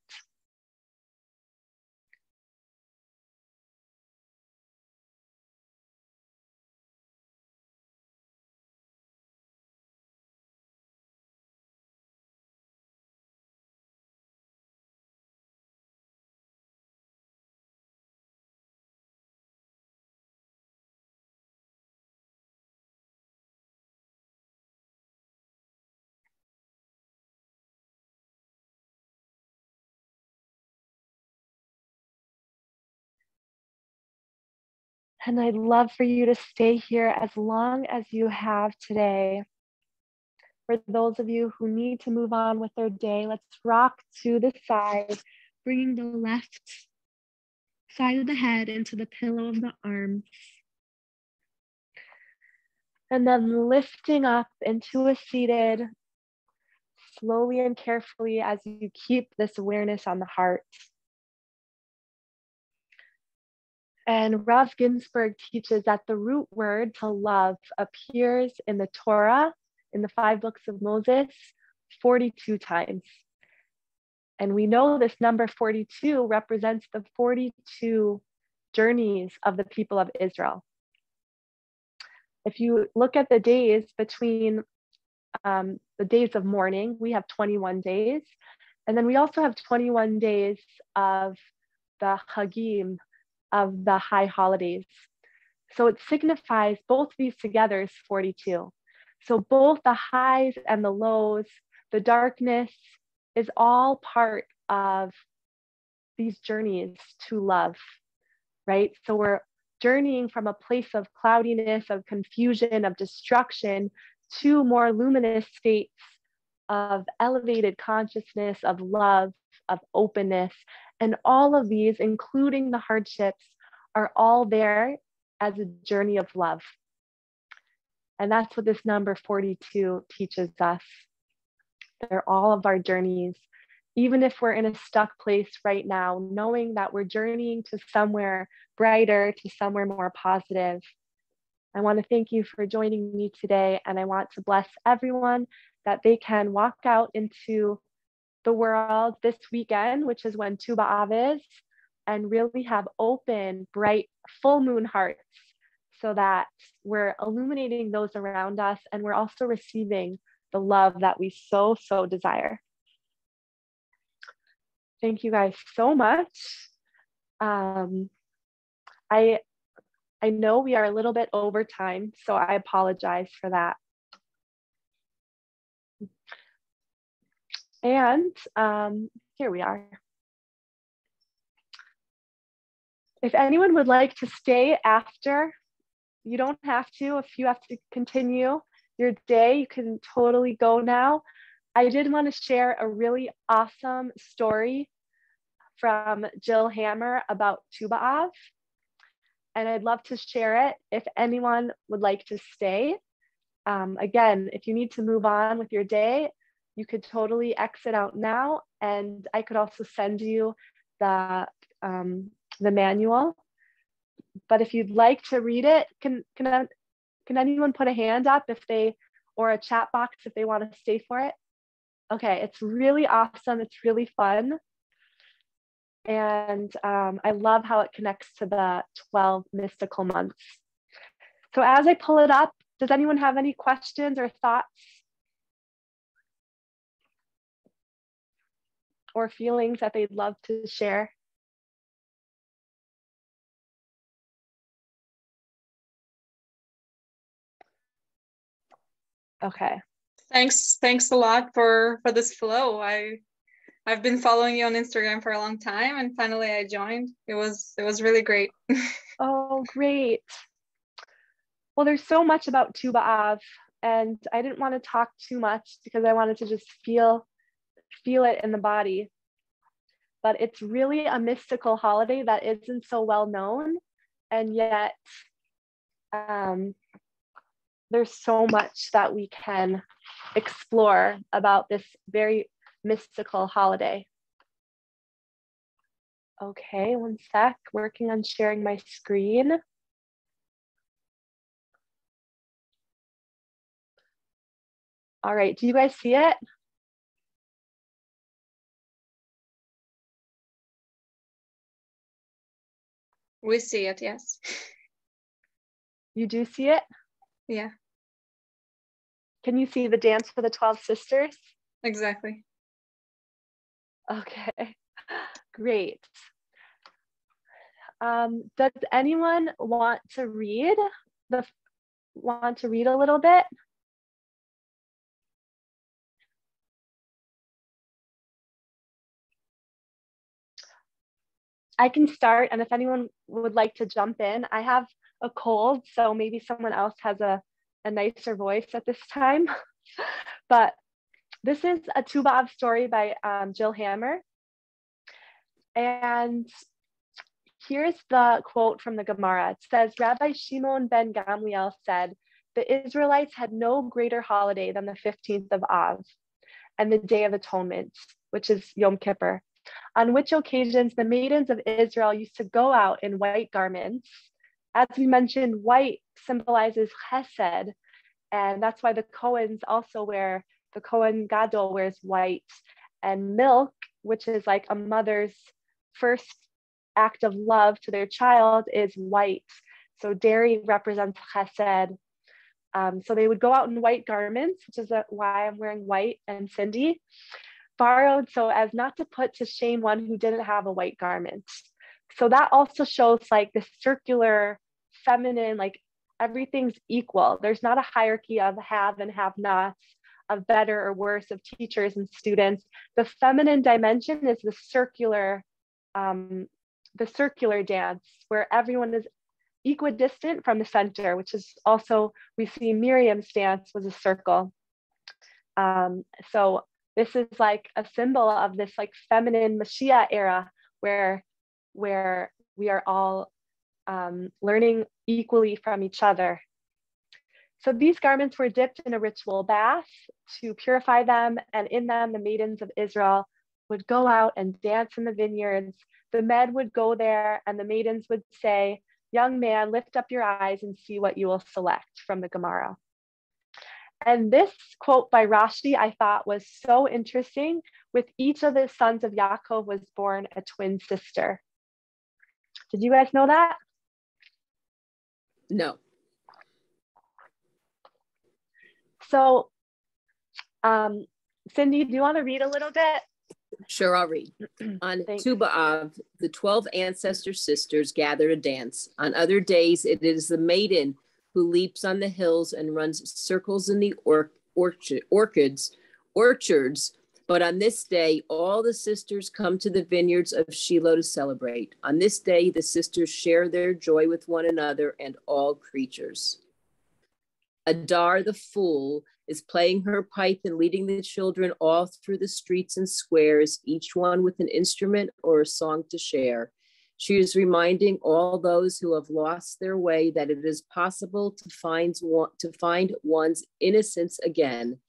S1: And I'd love for you to stay here as long as you have today. For those of you who need to move on with their day, let's rock to the side, bringing the left side of the head into the pillow of the arms. And then lifting up into a seated, slowly and carefully as you keep this awareness on the heart. And Rav Ginsburg teaches that the root word to love appears in the Torah, in the 5 books of Moses, 42 times. And we know this number 42 represents the 42 journeys of the people of Israel. If you look at the days between the days of mourning, we have 21 days. And then we also have 21 days of the Hagim, of the high holidays. So it signifies both these together is 42. So both the highs and the lows, the darkness is all part of these journeys to love, right? So we're journeying from a place of cloudiness, of confusion, of destruction to more luminous states of elevated consciousness, of love, of openness. And all of these, including the hardships, are all there as a journey of love. And that's what this number 42 teaches us. They're all of our journeys. Even if we're in a stuck place right now, knowing that we're journeying to somewhere brighter, to somewhere more positive. I want to thank you for joining me today. And I want to bless everyone that they can walk out into the world this weekend, which is when Tu B'Av is, and really have open, bright, full moon hearts so that we're illuminating those around us and we're also receiving the love that we so desire. Thank you guys so much. I know we are a little bit over time, so I apologize for that. And here we are. If anyone would like to stay after, you don't have to. If you have to continue your day, you can totally go now. I did want to share a really awesome story from Jill Hammer about Tu B'Av, and I'd love to share it if anyone would like to stay. Again, if you need to move on with your day, you could totally exit out now, and I could also send you the manual. But if you'd like to read it, can anyone put a hand up if they, or a chat box if they want to stay for it? Okay, it's really awesome. It's really fun. And I love how it connects to the 12 mystical months. So as I pull it up, does anyone have any questions or thoughts or feelings that they'd love to share? Okay.
S2: Thanks a lot for this flow. I've been following you on Instagram for a long time, and finally I joined. It was really great.
S1: Oh, great. Well, there's so much about Tu B'Av, and I didn't want to talk too much because I wanted to just feel it in the body. But it's really a mystical holiday that isn't so well known, and yet there's so much that we can explore about this very mystical holiday. Okay, one sec, working on sharing my screen. All right, do you guys see it?
S2: We see it, yes.
S1: You do see it?
S2: Yeah.
S1: Can you see the dance for the 12 sisters?
S2: Exactly.
S1: Okay, great. Does anyone want to read a little bit? I can start, and if anyone would like to jump in, I have a cold, so maybe someone else has a nicer voice at this time. But this is a Tu B'Av story by Jill Hammer. And here's the quote from the Gemara. It says, Rabbi Shimon ben Gamliel said, the Israelites had no greater holiday than the 15th of Av and the Day of Atonement, which is Yom Kippur, on which occasions the maidens of Israel used to go out in white garments. As we mentioned, white symbolizes chesed, and that's why the Cohens also wear, the Cohen Gadol wears white, and milk, which is like a mother's first act of love to their child, is white. So dairy represents chesed. So they would go out in white garments, which is why I'm wearing white and Cindy, borrowed so as not to put to shame one who didn't have a white garment. So that also shows like the circular feminine, like everything's equal. There's not a hierarchy of have and have nots, of better or worse, of teachers and students. The feminine dimension is the circular dance where everyone is equidistant from the center, which is also, we see Miriam's dance was a circle. So this is like a symbol of this like feminine Mashiach era where we are all learning equally from each other. So these garments were dipped in a ritual bath to purify them, and in them the maidens of Israel would go out and dance in the vineyards. The men would go there and the maidens would say, young man, lift up your eyes and see what you will select from the Gemara. And this quote by Rashi I thought was so interesting. With each of the sons of Yaakov was born a twin sister. Did you guys know that?
S3: No.
S1: So, Cindy, do you want to read a little bit?
S3: Sure, I'll read. On Tu B'Av, the 12 ancestor sisters gather to dance. On other days, it is the maiden who leaps on the hills and runs circles in the orchards. But on this day, all the sisters come to the vineyards of Shiloh to celebrate. On this day, the sisters share their joy with one another and all creatures. Adar the fool is playing her pipe and leading the children all through the streets and squares, each one with an instrument or a song to share. She is reminding all those who have lost their way that it is possible to find one's innocence again.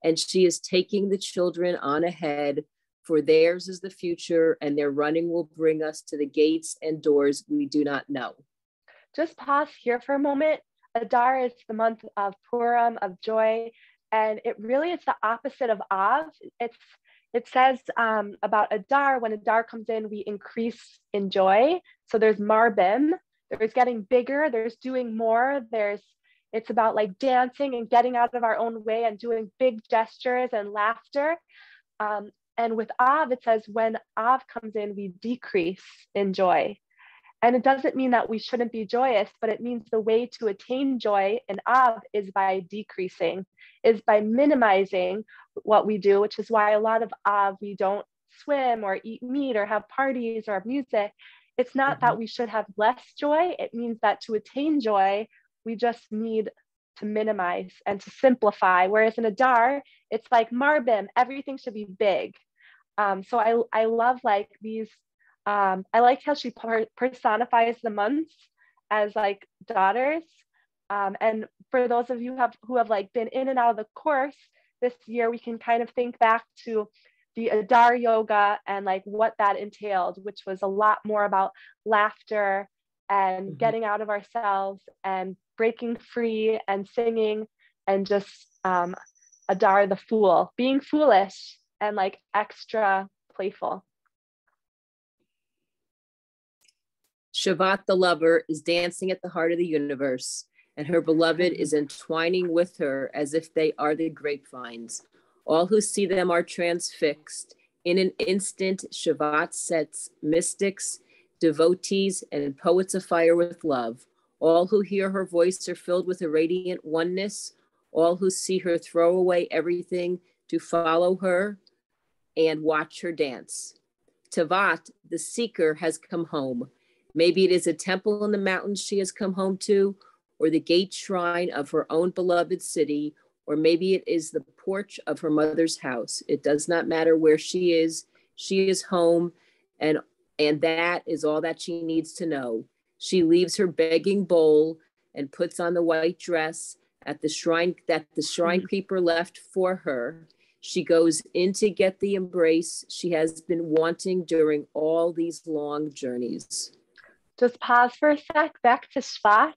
S3: And she is taking the children on ahead, for theirs is the future, and their running will bring us to the gates and doors we do not know.
S1: Just pause here for a moment. Adar is the month of Purim, of joy, and it really is the opposite of Av. It says about Adar, when Adar comes in, we increase in joy. So there's marbim, there's getting bigger, there's doing more, it's about like dancing and getting out of our own way and doing big gestures and laughter. And with Av, it says when Av comes in, we decrease in joy. And it doesn't mean that we shouldn't be joyous, but it means the way to attain joy in Av is by decreasing, is by minimizing what we do, which is why a lot of Av, we don't swim or eat meat or have parties or music. It's not that we should have less joy. It means that to attain joy, we just need to minimize and to simplify. Whereas in Adar, it's like marbim, everything should be big. So I love like these, I like how she personifies the months as like daughters. And for those of you who have like been in and out of the course this year, we can kind of think back to the Adar yoga and like what that entailed, which was a lot more about laughter and getting out of ourselves and breaking free and singing and just Adar the fool, being foolish and like extra playful.
S3: Shavat the lover is dancing at the heart of the universe, and her beloved is entwining with her as if they are the grapevines. All who see them are transfixed. In an instant, Shavat sets mystics, devotees, and poets afire with love. All who hear her voice are filled with a radiant oneness. All who see her throw away everything to follow her and watch her dance. Tavat, the seeker, has come home. Maybe it is a temple in the mountains she has come home to, or the gate shrine of her own beloved city, or maybe it is the porch of her mother's house. It does not matter where she is home, and that is all that she needs to know. She leaves her begging bowl and puts on the white dress at the shrine that the shrine keeper left for her. She goes in to get the embrace she has been wanting during all these long journeys.
S1: Just pause for a sec, back to Shvat.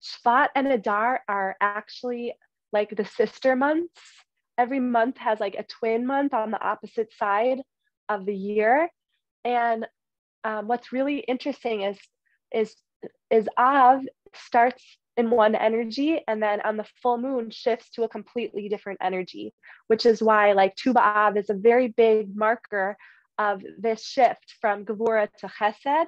S1: Shvat and Adar are actually like the sister months. Every month has like a twin month on the opposite side of the year. And what's really interesting is Av starts in one energy, and then on the full moon shifts to a completely different energy, which is why like Tu B'Av is a very big marker of this shift from Gevura to Chesed.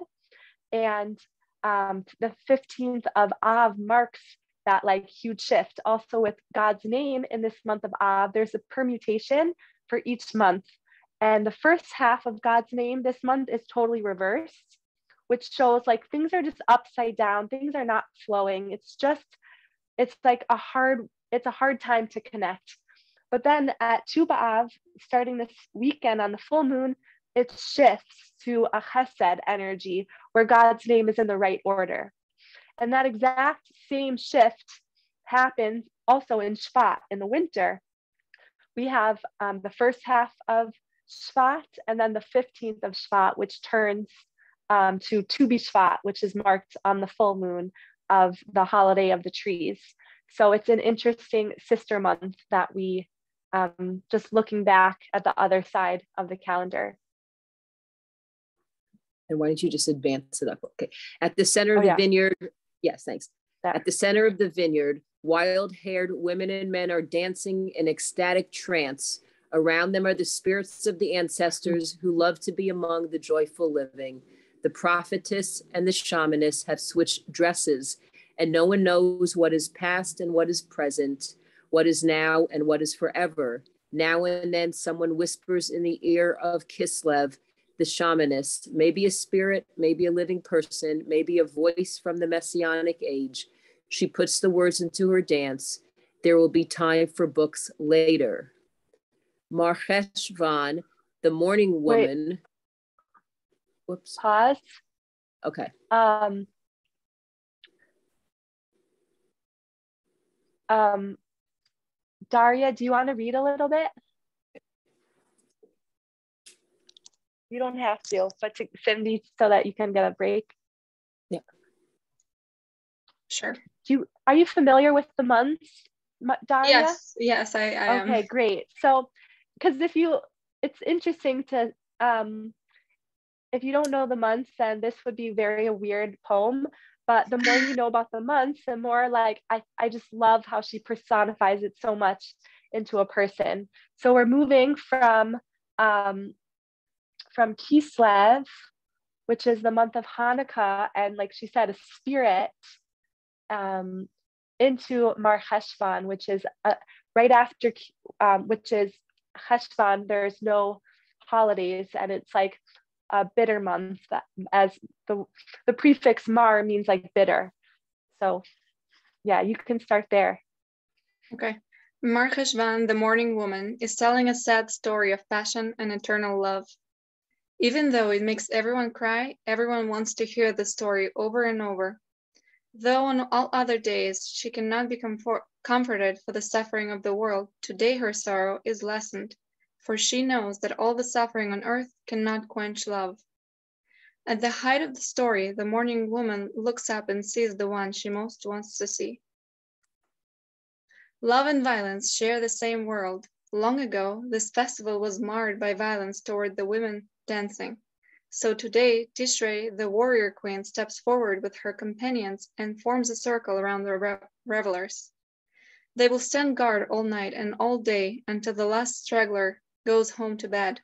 S1: And the 15th of Av marks that like huge shift. Also with God's name in this month of Av, there's a permutation for each month. And the first half of God's name this month is totally reversed, which shows like things are just upside down. Things are not flowing. It's a hard time to connect. But then at Tu B'Av, starting this weekend on the full moon, it shifts to a Chesed energy where God's name is in the right order. And that exact same shift happens also in Shvat in the winter. We have the first half of Shvat and then the 15th of Shvat, which turns to Tu B'Shvat, which is marked on the full moon of the holiday of the trees. So it's an interesting sister month that we just looking back at the other side of the calendar.
S3: And why don't you just advance it up? Okay. At the center of the vineyard. Yes, thanks. At the center of the vineyard, wild-haired women and men are dancing in ecstatic trance. Around them are the spirits of the ancestors who love to be among the joyful living. The prophetess and the shamaness have switched dresses, and no one knows what is past and what is present, what is now and what is forever. Now and then someone whispers in the ear of Kislev, the shamanist, maybe a spirit, maybe a living person, maybe a voice from the messianic age. She puts the words into her dance. There will be time for books later. Marcheshvan, the morning woman. Wait. Whoops.
S1: Pause.
S3: Okay.
S1: Daria, do you want to read a little bit? You don't have to, but to Cindy so that you can get a break.
S3: Yeah.
S2: Sure.
S1: Are you familiar with the months, Daria?
S2: Yes, I am.
S1: Okay, great. So, because it's interesting to, if you don't know the months, then this would be very a weird poem. But the more you know about the months, the more like, I just love how she personifies it so much into a person. So we're moving from Kislev, which is the month of Hanukkah, and like she said, a spirit, into Mar Cheshvan, which is right after, which is Cheshvan, there's no holidays, and it's like a bitter month, that as the prefix Mar means like bitter. So yeah, you can start there.
S2: Okay. Mar Cheshvan, the morning woman, is telling a sad story of passion and eternal love. Even though it makes everyone cry, everyone wants to hear the story over and over. Though on all other days she cannot be comforted for the suffering of the world, today her sorrow is lessened, for she knows that all the suffering on earth cannot quench love. At the height of the story, the mourning woman looks up and sees the one she most wants to see. Love and violence share the same world. Long ago, this festival was marred by violence toward the women dancing. So today, Tishrei, the warrior queen, steps forward with her companions and forms a circle around the revelers. They will stand guard all night and all day until the last straggler goes home to bed.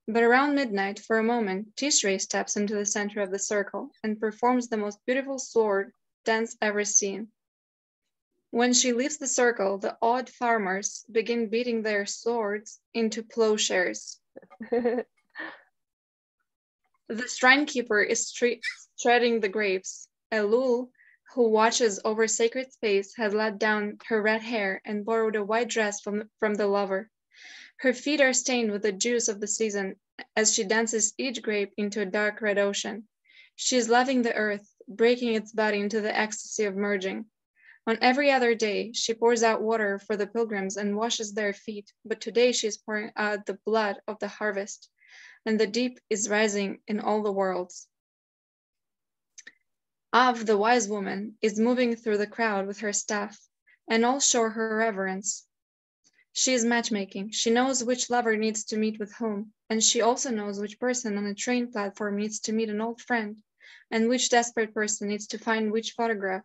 S2: But around midnight, for a moment, Tishrei steps into the center of the circle and performs the most beautiful sword dance ever seen. When she leaves the circle, the awed farmers begin beating their swords into plowshares. The shrine keeper is treading the grapes. Elul, who watches over sacred space, has let down her red hair and borrowed a white dress from the lover. Her feet are stained with the juice of the season as she dances each grape into a dark red ocean. She is loving the earth, breaking its body into the ecstasy of merging. On every other day, she pours out water for the pilgrims and washes their feet, but today she is pouring out the blood of the harvest, and the deep is rising in all the worlds. Av, the wise woman, is moving through the crowd with her staff, and all show her reverence. She is matchmaking. She knows which lover needs to meet with whom, and she also knows which person on a train platform needs to meet an old friend, and which desperate person needs to find which photograph.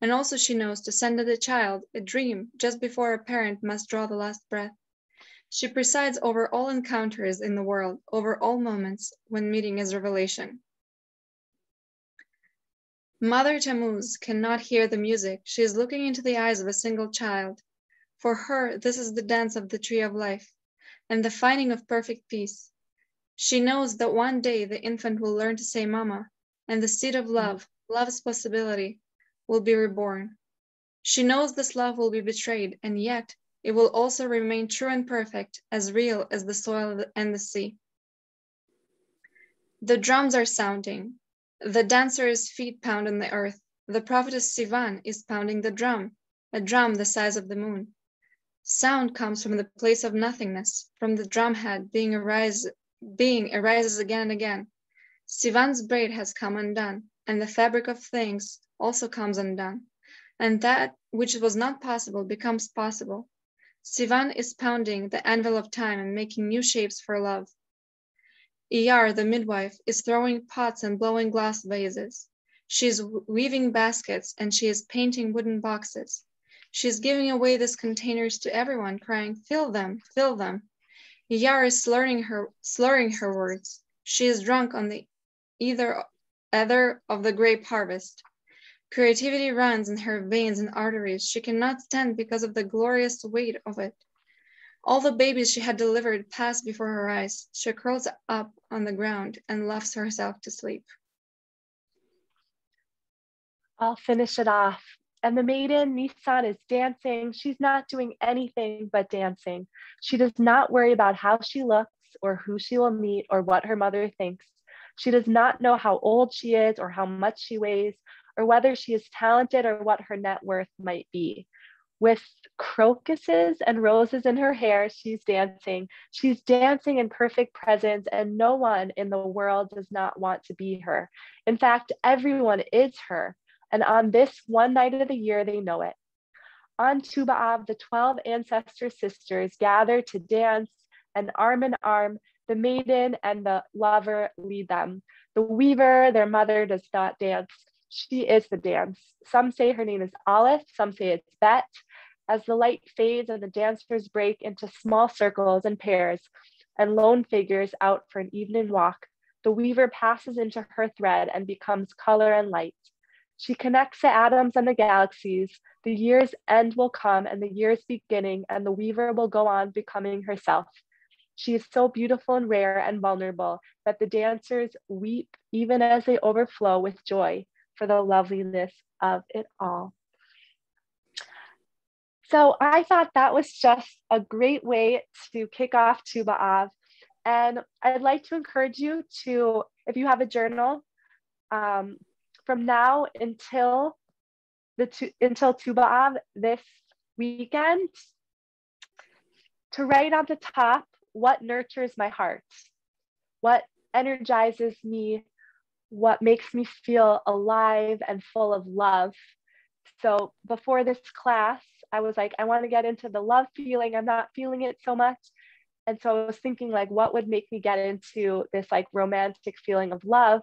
S2: And also she knows to send a child a dream just before a parent must draw the last breath. She presides over all encounters in the world, over all moments when meeting is revelation. Mother Tammuz cannot hear the music. She is looking into the eyes of a single child. For her, this is the dance of the tree of life and the finding of perfect peace. She knows that one day the infant will learn to say mama, and the seed of love, love's possibility, will be reborn. She knows this love will be betrayed, and yet it will also remain true and perfect, as real as the soil and the sea. The drums are sounding. The dancer's feet pound on the earth. The prophetess Sivan is pounding the drum, a drum the size of the moon. Sound comes from the place of nothingness, from the drumhead being arises again and again. Sivan's braid has come undone, and the fabric of things also comes undone, and that which was not possible becomes possible. Sivan is pounding the anvil of time and making new shapes for love. Iyar, the midwife, is throwing pots and blowing glass vases. She is weaving baskets and she is painting wooden boxes. She is giving away these containers to everyone, crying, "Fill them, fill them." Iyar is slurring her words. She is drunk on the ether of the grape harvest. Creativity runs in her veins and arteries. She cannot stand because of the glorious weight of it. All the babies she had delivered pass before her eyes. She curls up on the ground and laughs herself to sleep.
S1: I'll finish it off. And the maiden, Nisan, is dancing. She's not doing anything but dancing. She does not worry about how she looks or who she will meet or what her mother thinks. She does not know how old she is or how much she weighs or whether she is talented or what her net worth might be. With crocuses and roses in her hair, she's dancing. She's dancing in perfect presence, and no one in the world does not want to be her. In fact, everyone is her. And on this one night of the year, they know it. On Tu B'Av, the 12 ancestor sisters gather to dance, and arm in arm, the maiden and the lover lead them. The weaver, their mother, does not dance. She is the dance. Some say her name is Aleph, some say it's Bet. As the light fades and the dancers break into small circles and pairs and lone figures out for an evening walk, the weaver passes into her thread and becomes color and light. She connects the atoms and the galaxies. The year's end will come and the year's beginning, and the weaver will go on becoming herself. She is so beautiful and rare and vulnerable that the dancers weep even as they overflow with joy for the loveliness of it all. So I thought that was just a great way to kick off Tu B'Av. And I'd like to encourage you to, if you have a journal, from now until until Tu B'Av this weekend, to write on the top what nurtures my heart, what energizes me, what makes me feel alive and full of love. So before this class, I was like, I want to get into the love feeling. I'm not feeling it so much. And so I was thinking, like, what would make me get into this like romantic feeling of love?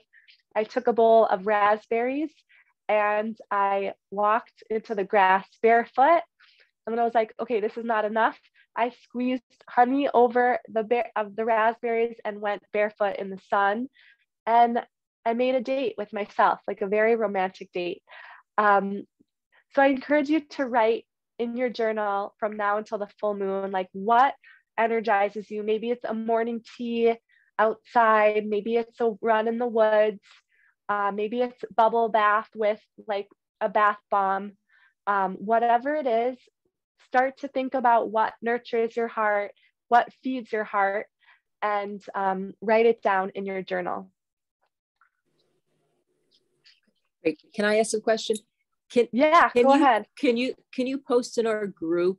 S1: I took a bowl of raspberries and I walked into the grass barefoot. And then I was like, okay, this is not enough. I squeezed honey over the raspberries and went barefoot in the sun. And I made a date with myself, like a very romantic date. So I encourage you to write in your journal from now until the full moon, like what energizes you. Maybe it's a morning tea outside. Maybe it's a run in the woods. Maybe it's bubble bath with like a bath bomb. Whatever it is, start to think about what nurtures your heart, what feeds your heart, and write it down in your journal.
S3: Great. Can I ask a question?
S1: Go ahead.
S3: Can you post in our group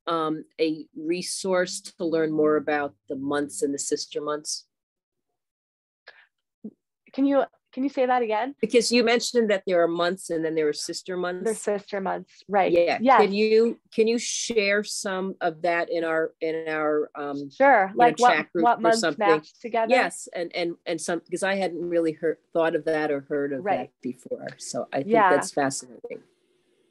S3: a resource to learn more about the months and the sister months?
S1: Can you say that again?
S3: Because you mentioned that there are months and then there are sister months.
S1: They're sister months, right?
S3: Yeah.
S1: Yes.
S3: Can you share some of that in our
S1: sure, like what months
S3: something?
S1: match together?
S3: Yes, and some, because I hadn't really thought of that or heard of that before. So I think that's fascinating.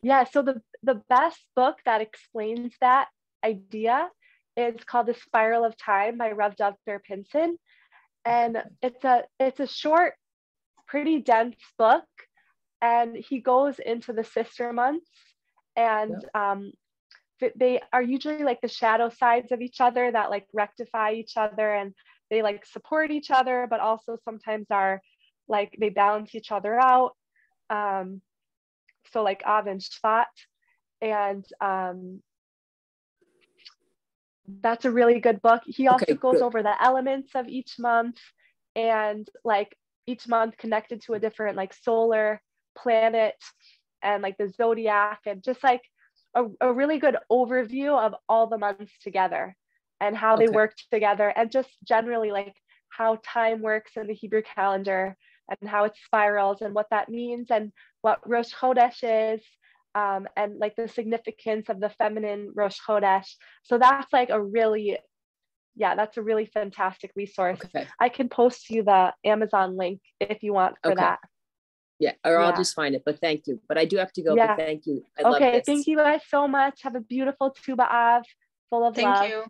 S1: Yeah. So the best book that explains that idea is called The Spiral of Time by Rev. Dr. Pinson. And it's a short, pretty dense book, and he goes into the sister months, and they are usually like the shadow sides of each other that like rectify each other, and they like support each other, but also sometimes are like they balance each other out. So like Av and Shvat, and that's a really good book. He also goes over the elements of each month, and like each month connected to a different like solar planet and like the zodiac, and just like a really good overview of all the months together and how they work together, and just generally like how time works in the Hebrew calendar and how it spirals and what that means and what Rosh Chodesh is, and like the significance of the feminine Rosh Chodesh. So that's like that's a really fantastic resource. I can post you the Amazon link if you want for that.
S3: Yeah, or I'll just find it, but thank you. But I do have to go, but thank you. I love this.
S1: Thank you guys so much. Have a beautiful Tu B'Av full of love.
S2: Thank you.